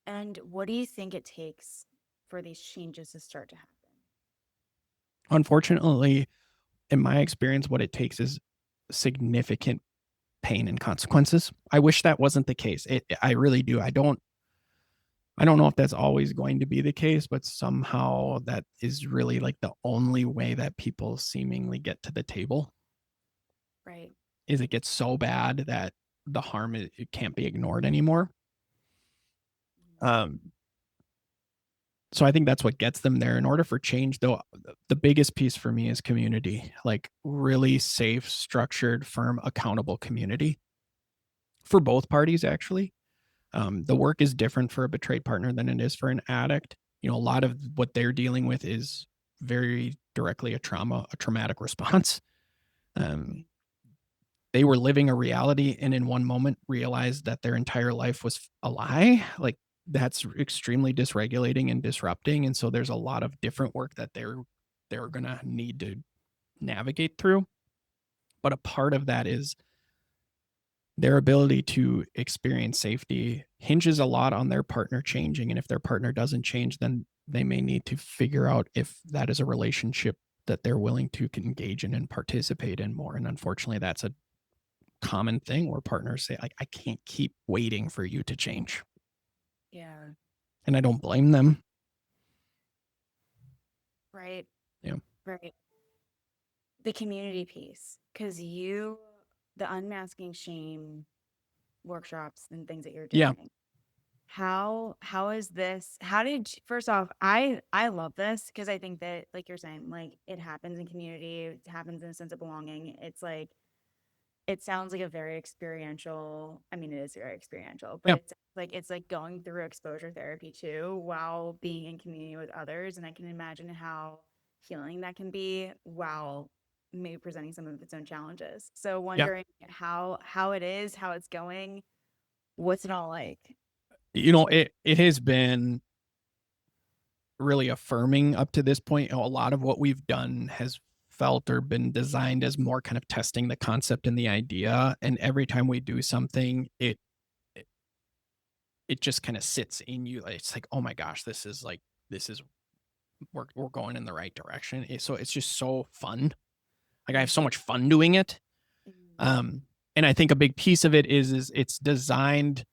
And what do you think it takes for these changes to start to happen? Unfortunately, in my experience, what it takes is significant pain and consequences. I wish that wasn't the case. I really do. I don't know if that's always going to be the case, but somehow that is really like the only way that people seemingly get to the table Right. is it gets so bad that the harm it can't be ignored anymore. Um, so I think that's what gets them there. In order for change, though, the biggest piece for me is community, like really safe, structured, firm, accountable community for both parties, actually. The work is different for a betrayed partner than it is for an addict. You know, a lot of what they're dealing with is very directly a traumatic response. Um, they were living a reality and in one moment realized that their entire life was a lie. Like that's extremely dysregulating and disrupting. And so there's a lot of different work that they're gonna need to navigate through. But a part of that is their ability to experience safety hinges a lot on their partner changing. And if their partner doesn't change, then they may need to figure out if that is a relationship that they're willing to engage in and participate in more. And unfortunately, that's a common thing where partners say, like, I can't keep waiting for you to change. Yeah. And I don't blame them. Right. You know, Right. The community piece, because the unmasking shame workshops and things that you're yeah, doing. How is this? How did first off, I love this because I think that like you're saying, like it happens in community, it happens in a sense of belonging. It's like it sounds like a very experiential. I mean, it is very experiential, but yeah, it's like going through exposure therapy too while being in community with others. And I can imagine how healing that can be while maybe presenting some of its own challenges. So yeah. wondering how it is, how it's going, what's it all like? You know, it has been really affirming up to this point. You know, a lot of what we've done has felt or been designed as more kind of testing the concept and the idea. And every time we do something, it, it just kind of sits in you. It's like, oh my gosh, this is we're going in the right direction. So it's just so fun. Like I have so Mhm. much fun doing it. Mhm. Um, and I think a big piece of it is it's designed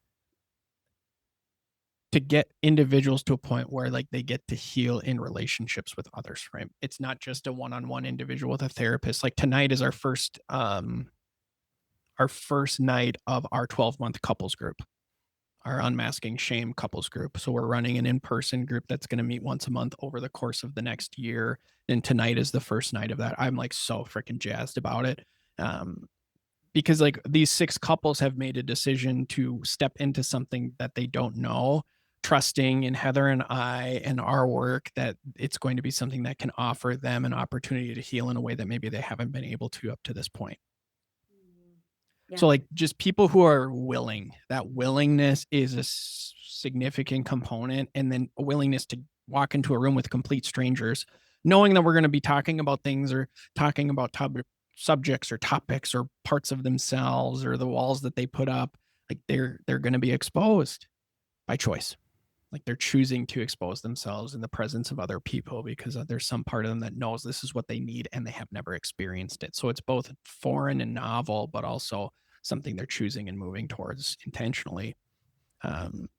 to get individuals to a point where like they get to heal in relationships with others, right? It's not just a one-on-one individual with a therapist. Like tonight is our first night of our 12-month couples group, our unmasking shame couples group. So we're running an in-person group that's going to meet once a month over the course of the next year. And tonight is the first night of that. I'm like so freaking jazzed about it. Um, because like these six couples have made a decision to step into something that they don't know, trusting in Heather and I and our work that it's going to be something that can offer them an opportunity to heal in a way that maybe they haven't been able to up to this point. Mhm. So Yeah. like just people who are willing, that willingness is a significant component, and then a willingness to walk into a room with complete strangers, knowing that we're going to be talking about things or talking about subjects or topics or parts of themselves or the walls that they put up, like they're going to be exposed by choice. Like they're choosing to expose themselves in the presence of other people because there's some part of them that knows this is what they need and they have never experienced it. So it's both foreign and novel, but also something they're choosing and moving towards intentionally. Um,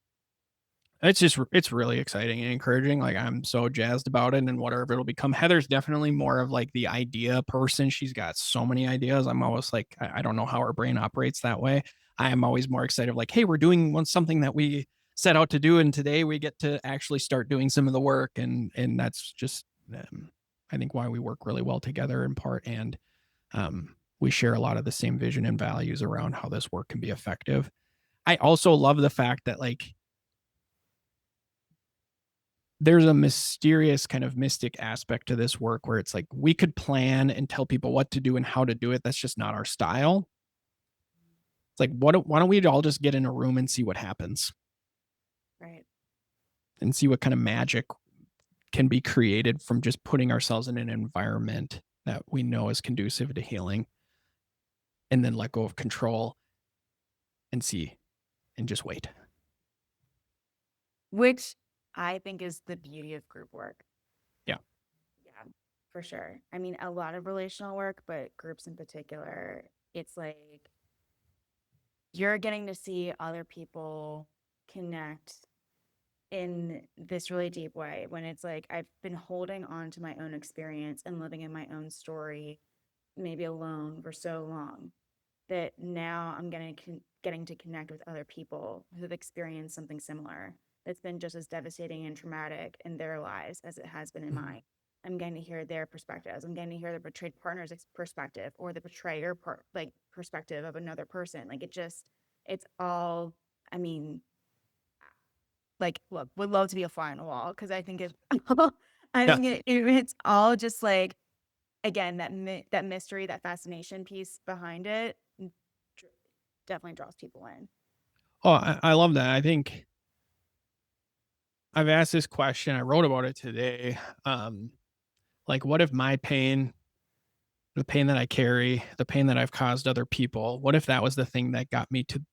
it's really exciting and encouraging. Like I'm so jazzed about it and whatever it'll become. Heather's definitely more of like the idea person. She's got so many ideas. I'm always like, I don't know how her brain operates that way. I am always more excited, like, hey, we're doing something that we set out to do, and today we get to actually start doing some of the work, and that's just, I think, why we work really well together in part, and we share a lot of the same vision and values around how this work can be effective. I also love the fact that like there's a mysterious kind of mystic aspect to this work where it's like we could plan and tell people what to do and how to do it. That's just not our style. It's like, why don't we all just get in a room and see what happens Right. and see what kind of magic can be created from just putting ourselves in an environment that we know is conducive to healing and then let go of control and see and just wait. Which I think is the beauty of group work. Yeah. Yeah, for sure. I mean, a lot of relational work, but groups in particular, it's like you're getting to see other people connect in this really deep way when it's like I've been holding on to my own experience and living in my own story, maybe alone for so long that now I'm getting to connect with other people who've experienced something similar that's been just as devastating and traumatic in their lives as it has been in Mhm. mine. I'm getting to hear their perspectives. I'm getting to hear the betrayed partner's perspective or the betrayer like perspective of another person. Like it's all. I mean, like, look, would love to be a fly on the wall because I think I Yeah. think it's all just like again that mystery, that fascination piece behind it dr- definitely draws people in. Oh, I love that. I think I've asked this question. I wrote about it today. Um, like, what if my pain, the pain that I carry, the pain that I've caused other people, what if that was the thing that got me to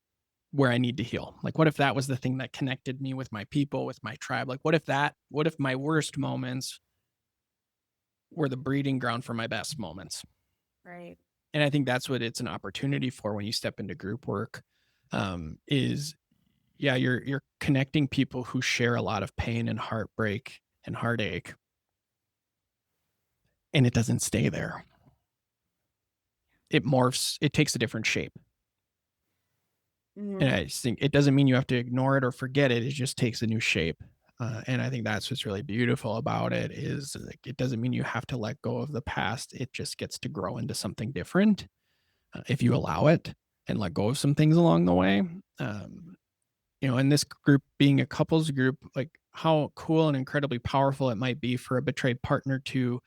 where I need to heal? Like, what if that was the thing that connected me with my people, with my tribe? Like, what if my worst moments were the breeding ground for my best moments? Right. And I think that's what it's an opportunity for when you step into group work. Is yeah, you're connecting people who share a lot of pain and heartbreak and heartache, and it doesn't stay there. It morphs. It takes a different shape. And Hmm. I just think it doesn't mean you have to ignore it or forget it. It just takes a new shape. And I think that's what's really beautiful about it is like, it doesn't mean you have to let go of the past. It just gets to grow into something different if you allow it and let go of some things along the way. Um, in this group being a couples group, like how cool and incredibly powerful it might be for a betrayed partner to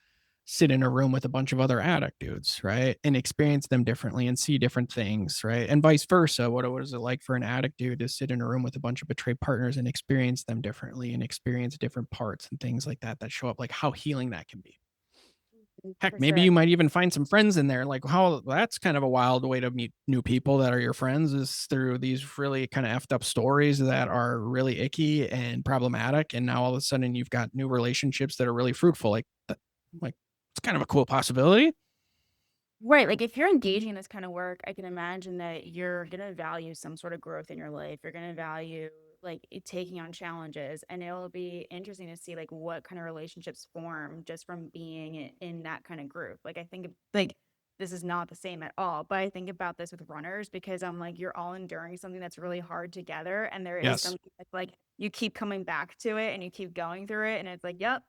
sit in a room with a bunch of other addict dudes, right? And experience them differently and see different things, right? And vice versa. What is it like for an addict dude to sit in a room with a bunch of betrayed partners and experience them differently and experience different parts and things like that that show up, like how healing that can be. Heck, For maybe sure. you might even find some friends in there. Like, how that's kind of a wild way to meet new people that are your friends is through these really kind of effed up stories that are really icky and problematic. And now all of a sudden you've got new relationships that are really fruitful. Like it's kind of a cool possibility. Right. Like if you're engaging in this kind of work, I can imagine that you're going to value some sort of growth in your life. You're going to value like taking on challenges, and it'll be interesting to see like what kind of relationships form just from being in that kind of group. Like I think like this is not the same at all, but I think about this with runners because I'm like you're all enduring something that's really hard together, and there is Yes. something that's like you keep coming back to it and you keep going through it, and it's like, yep,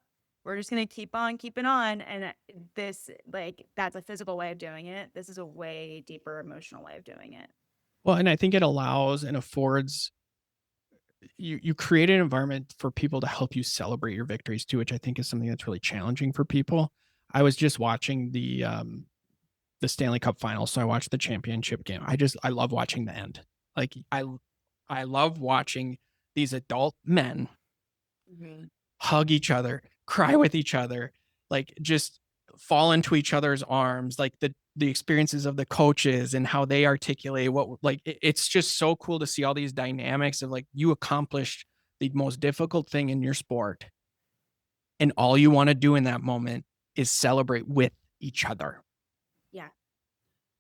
we're just gonna keep on keeping on. And this, like, that's a physical way of doing it. This is a way deeper emotional way of doing it. Well, and I think it allows and affords you create an environment for people to help you celebrate your victories too, which I think is something that's really challenging for people. I was just watching the Stanley Cup Finals, so I watched the championship game. I love watching the end. Like I love watching these adult men Mhm. hug each other, cry with each other, like just fall into each other's arms, like the experiences of the coaches and how they articulate what like it's just so cool to see all these dynamics of like you accomplished the most difficult thing in your sport and all you want to do in that moment is celebrate with each other. Yeah.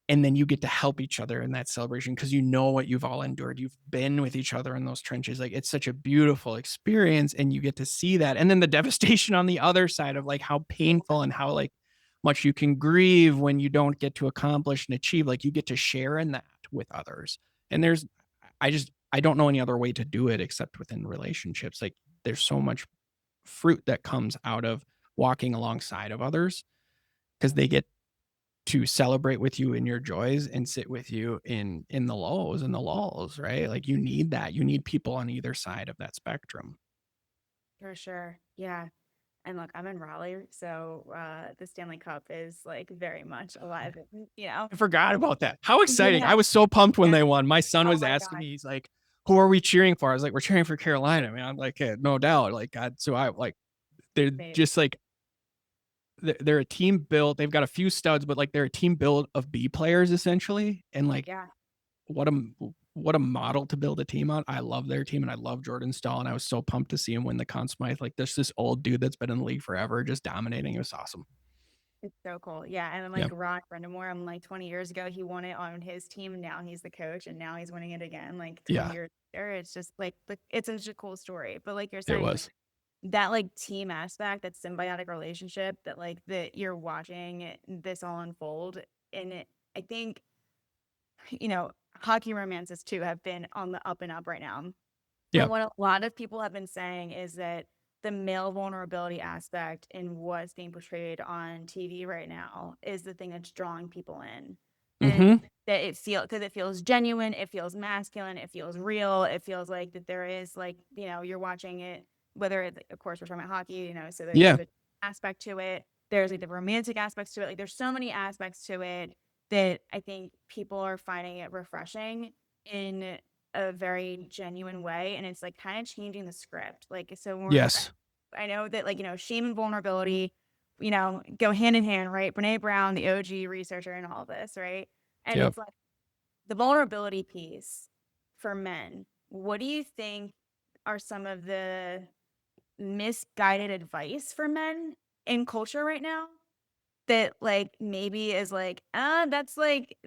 And then you get to help each other in that celebration because you know what you've all endured. You've been with each other in those trenches. Like it's such a beautiful experience, and you get to see that. And then the devastation on the other side of like how painful and how like much you can grieve when you don't get to accomplish and achieve. Like you get to share in that with others. And I don't know any other way to do it except within relationships. Like there's so much fruit that comes out of walking alongside of others because they get to celebrate with you in your joys and sit with you in the lows and the lulls, right? Like you need that. You need people on either side of that spectrum. For sure. Yeah. And look, I'm in Raleigh, so the Stanley Cup is like very much alive, you know? I forgot about that. How exciting. Yeah. I was so pumped when Yeah. they won. My son Oh was my asking God. me, he's like, who are we cheering for? I was like, we're cheering for Carolina, man. I'm like, no doubt. Like, God, so I like, they're Babe. just like, they're a team built. They've got a few studs, but like they're a team built of B players essentially. And like, Yeah. what a what a model to build a team on. I love their team and I love Jordan Stahl. And I was so pumped to see him win the Conn Smythe. Like, there's this old dude that's been in the league forever, just dominating. It was awesome. It's so cool. Yeah. And then Yeah. like Ron Brendamore, I'm like 20 years ago, he won it on his team. And now he's the coach and now he's winning it again. Like 20 Yeah. years later. It's just like it's such a cool story. But like you're It saying, like was. that like team aspect, that symbiotic relationship that like that you're watching this all unfold. And I think, hockey romances too have been on the up and up right now. Yeah. And what a lot of people have been saying is that the male vulnerability aspect in what's being portrayed on TV right now is the thing that's drawing people in. And Mm-hmm. that because it feels genuine, it feels masculine, it feels real, it feels like that there is like, you're watching it, whether it's, of course, we're talking about hockey, so Yeah. there's a aspect to it, there's like the romantic aspects to it, like there's so many aspects to it that I think people are finding it refreshing in a very genuine way, and it's like kind of changing the script. Like, so Yes. I know that like, shame and vulnerability, go hand in hand, right? Brene Brown, the OG researcher and all this, right? And Yep. it's like the vulnerability piece for men. What do you think are some of the misguided advice for men in culture right now that like maybe is like, that's like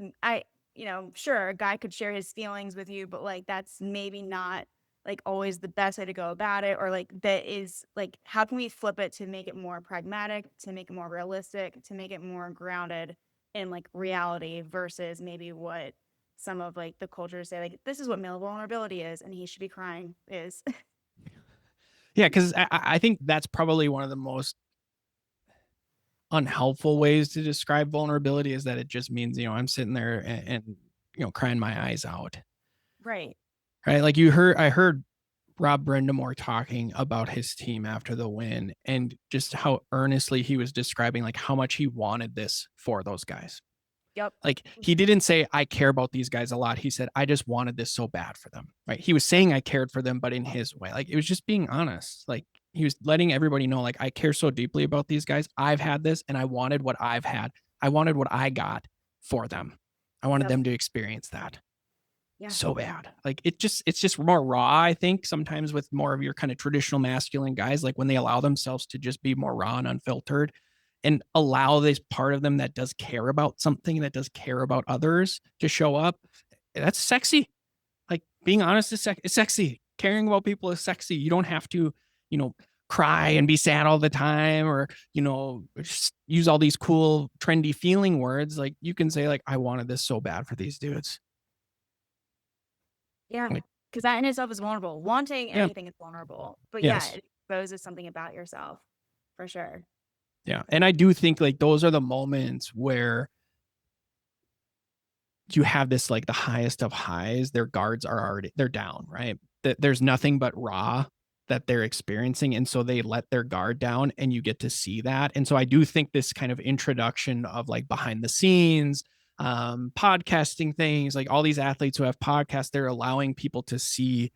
sure, a guy could share his feelings with you, but like that's maybe not like always the best way to go about it, or like that is like how can we flip it to make it more pragmatic, to make it more realistic, to make it more grounded in like reality versus maybe what some of like the cultures say, like this is what male vulnerability is and he should be crying is. Yeah. Cause I think that's probably one of the most unhelpful ways to describe vulnerability is that it just means, I'm sitting there and crying my eyes out. Right. Right. Like I heard Rob Brendamore talking about his team after the win and just how earnestly he was describing like how much he wanted this for those guys. Yep. Like he didn't say I care about these guys a lot. He said I just wanted this so bad for them. Right? He was saying I cared for them, but in his way. Like it was just being honest. Like he was letting everybody know like I care so deeply about these guys. I've had this and I wanted what I've had. I wanted what I got for them. I wanted Yep. them to experience that Yeah. so bad. Like it's just more raw, I think, sometimes with more of your kind of traditional masculine guys, like when they allow themselves to just be more raw and unfiltered and allow this part of them that does care about something, that does care about others to show up. That's sexy. Like being honest is it's sexy. Caring about people is sexy. You don't have to, you know, cry and be sad all the time or, just use all these cool, trendy feeling words. Like you can say, like, I wanted this so bad for these dudes. Yeah, Like, because that in itself is vulnerable. Wanting yeah, anything is vulnerable, but yeah, yes. it exposes something about yourself for sure. Yeah. And I do think like those are the moments where you have this like the highest of highs, their guards are already they're down, right? That there's nothing but raw that they're experiencing. And so they let their guard down and you get to see that. And so I do think this kind of introduction of like behind the scenes, podcasting things, like all these athletes who have podcasts, they're allowing people to see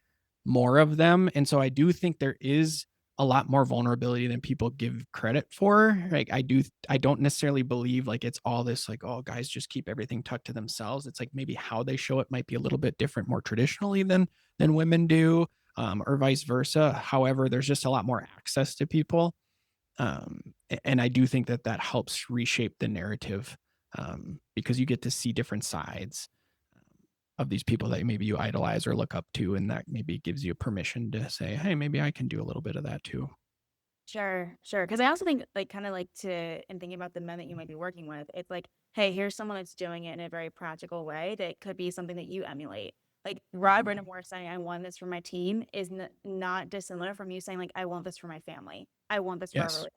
more of them. And so I do think there is a lot more vulnerability than people give credit for. Like I don't necessarily believe like it's all this like, oh, guys just keep everything tucked to themselves. It's like maybe how they show it might be a little bit different more traditionally than women do, or vice versa. However, there's just a lot more access to people. And I do think that that helps reshape the narrative, because you get to see different sides of these people that maybe you idolize or look up to, and that maybe gives you permission to say, hey, maybe I can do a little bit of that too. Sure, sure. Because I also think like kind of like in thinking about the men that you might be working with, it's like, hey, here's someone that's doing it in a very practical way that could be something that you emulate. Like Rod Brindamore saying, I want this for my team is not dissimilar from you saying, like, I want this for my family. I want this for our Yes. relationship.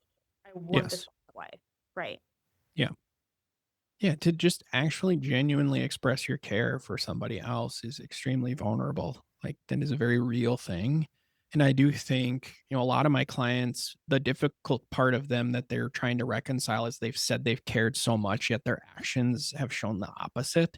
I want this Yes. for my life. Right. Yeah. Yeah. To just actually genuinely express your care for somebody else is extremely vulnerable. Like that is a very real thing. And I do think, a lot of my clients, the difficult part of them that they're trying to reconcile is they've said they've cared so much, yet their actions have shown the opposite.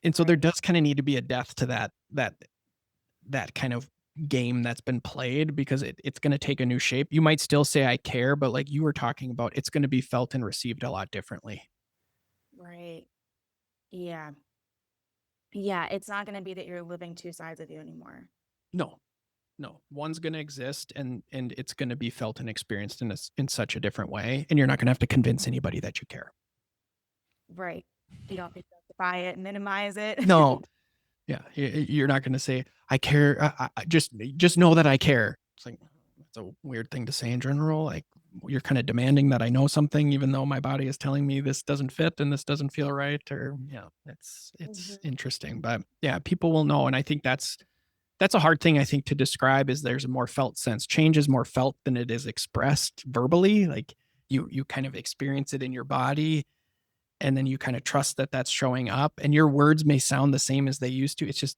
And so there Right. does kind of need to be a death to that kind of game that's been played, because it's going to take a new shape. You might still say I care, but like you were talking about, it's going to be felt and received a lot differently. Right. Yeah. Yeah. It's not going to be that you're living two sides of you anymore. No, no, one's going to exist, and it's going to be felt and experienced in such a different way. And you're not going to have to convince anybody that you care. Right. You don't have to justify it, minimize it. No, yeah, you're not going to say I care. Just know that I care. It's like it's a weird thing to say in general. Like you're kind of demanding that I know something, even though my body is telling me this doesn't fit and this doesn't feel right. Or yeah, it's Mhm. interesting, but yeah, people will know, and I think that's a hard thing I think to describe. Is there's a more felt sense. Change is more felt than it is expressed verbally. Like you kind of experience it in your body, and then you kind of trust that that's showing up, and your words may sound the same as they used to. It's just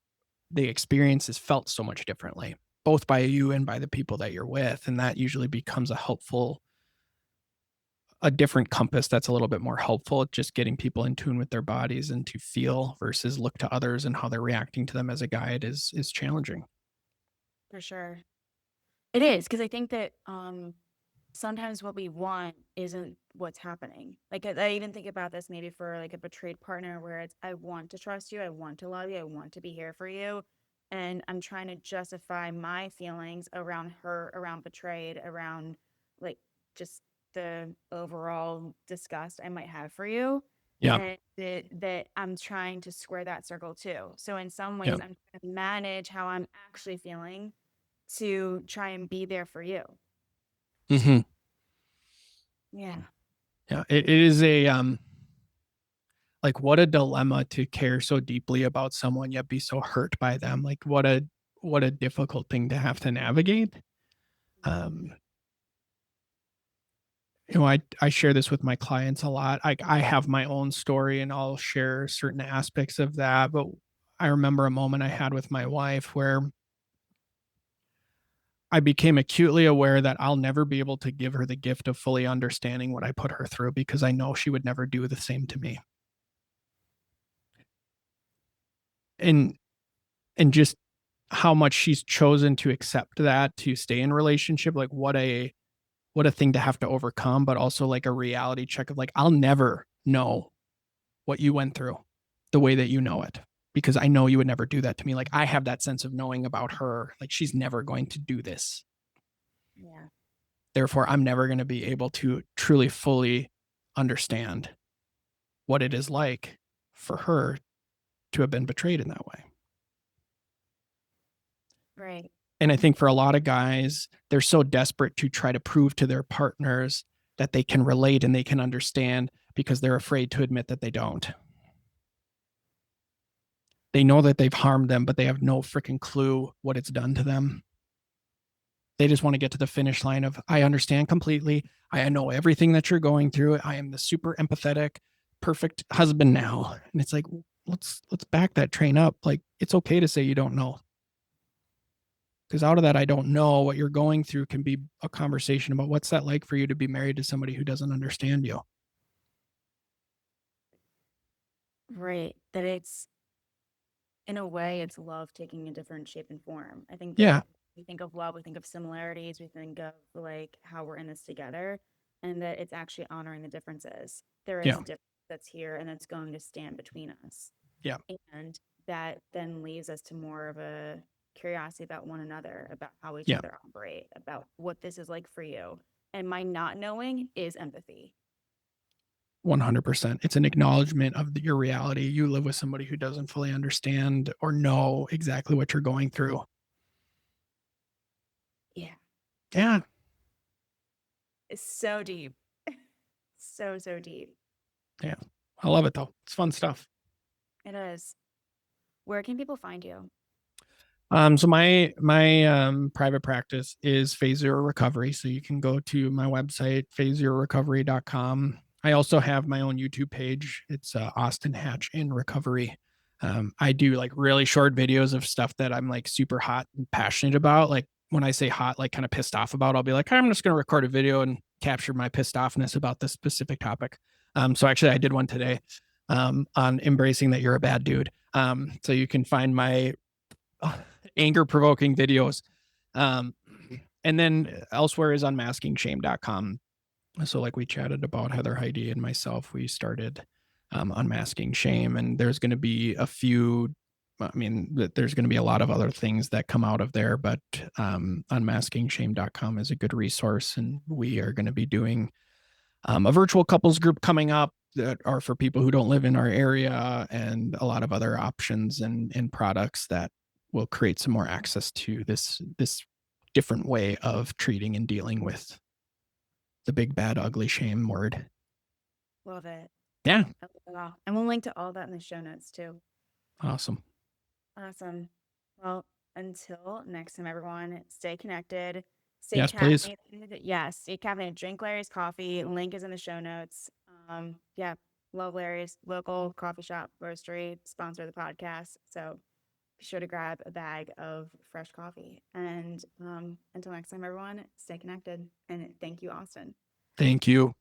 the experience is felt so much differently, both by you and by the people that you're with. And that usually becomes a different compass that's a little bit more helpful, just getting people in tune with their bodies and to feel versus look to others and how they're reacting to them as a guide is challenging. For sure. It is because I think that sometimes what we want isn't what's happening. Like I even think about this maybe for like a betrayed partner where it's I want to trust you, I want to love you, I want to be here for you. And I'm trying to justify my feelings around her, around betrayed, around like just the overall disgust I might have for you. Yeah. And that I'm trying to square that circle too. So in some Yeah. ways I'm trying to manage how I'm actually feeling to try and be there for you. Hmm. Yeah. Yeah. It is like what a dilemma to care so deeply about someone yet be so hurt by them. Like what a difficult thing to have to navigate. Um, I share this with my clients a lot. I have my own story and I'll share certain aspects of that. But I remember a moment I had with my wife where I became acutely aware that I'll never be able to give her the gift of fully understanding what I put her through, because I know she would never do the same to me. And just how much she's chosen to accept that to stay in relationship, like what a thing to have to overcome, but also like a reality check of like, I'll never know what you went through the way that you know it, because I know you would never do that to me. Like I have that sense of knowing about her. Like she's never going to do this. Yeah. Therefore, I'm never going to be able to truly fully understand what it is like for her to have been betrayed in that way. Right. And I think for a lot of guys, they're so desperate to try to prove to their partners that they can relate and they can understand, because they're afraid to admit that they don't. They know that they've harmed them, but they have no freaking clue what it's done to them. They just want to get to the finish line of, I understand completely. I know everything that you're going through. I am the super empathetic, perfect husband now. And it's like, let's back that train up. Like, it's okay to say you don't know. Because out of that, I don't know what you're going through can be a conversation about what's that like for you to be married to somebody who doesn't understand you. Right. That it's in a way it's love taking a different shape and form. I think that Yeah. we think of love, we think of similarities, we think of like how we're in this together, and that it's actually honoring the differences. There is Yeah. a difference that's here and that's going to stand between us. Yeah. And that then leaves us to more of a curiosity about one another, about how each Yeah. other operate, about what this is like for you. And my not knowing is empathy. 100%. It's an acknowledgement of your reality. You live with somebody who doesn't fully understand or know exactly what you're going through. Yeah. Yeah. It's so deep. So, so deep. Yeah. I love it though. It's fun stuff. It is. Where can people find you? So my private practice is Phase Zero Recovery. So you can go to my website, phasezerorecovery.com. I also have my own YouTube page. It's Austin Hatch in Recovery. I do like really short videos of stuff that I'm like super hot and passionate about. Like when I say hot, like kind of pissed off about, I'll be like, I'm just going to record a video and capture my pissed offness about this specific topic. So actually, I did one today on embracing that you're a bad dude. So you can find my anger provoking videos. Um, and then elsewhere is unmaskingshame.com. So like we chatted about Heather Heidi and myself, we started unmasking shame, and there's going to be a few. I mean, there's going to be a lot of other things that come out of there, but unmaskingshame.com is a good resource, and we are going to be doing a virtual couples group coming up that are for people who don't live in our area, and a lot of other options and products that will create some more access to this different way of treating and dealing with the big bad ugly shame word. Love it. Yeah, Wow. And we'll link to all that in the show notes too. awesome. Awesome. Well, until next time, everyone, stay connected, stay Yes, please. caffeinated. Yes, stay caffeinated. Drink Larry's coffee. Link is in the show notes. Yeah, love Larry's local coffee shop, roastery, sponsor the podcast. So be sure to grab a bag of fresh coffee. And until next time, everyone, stay connected. And thank you, Austin. Thank you.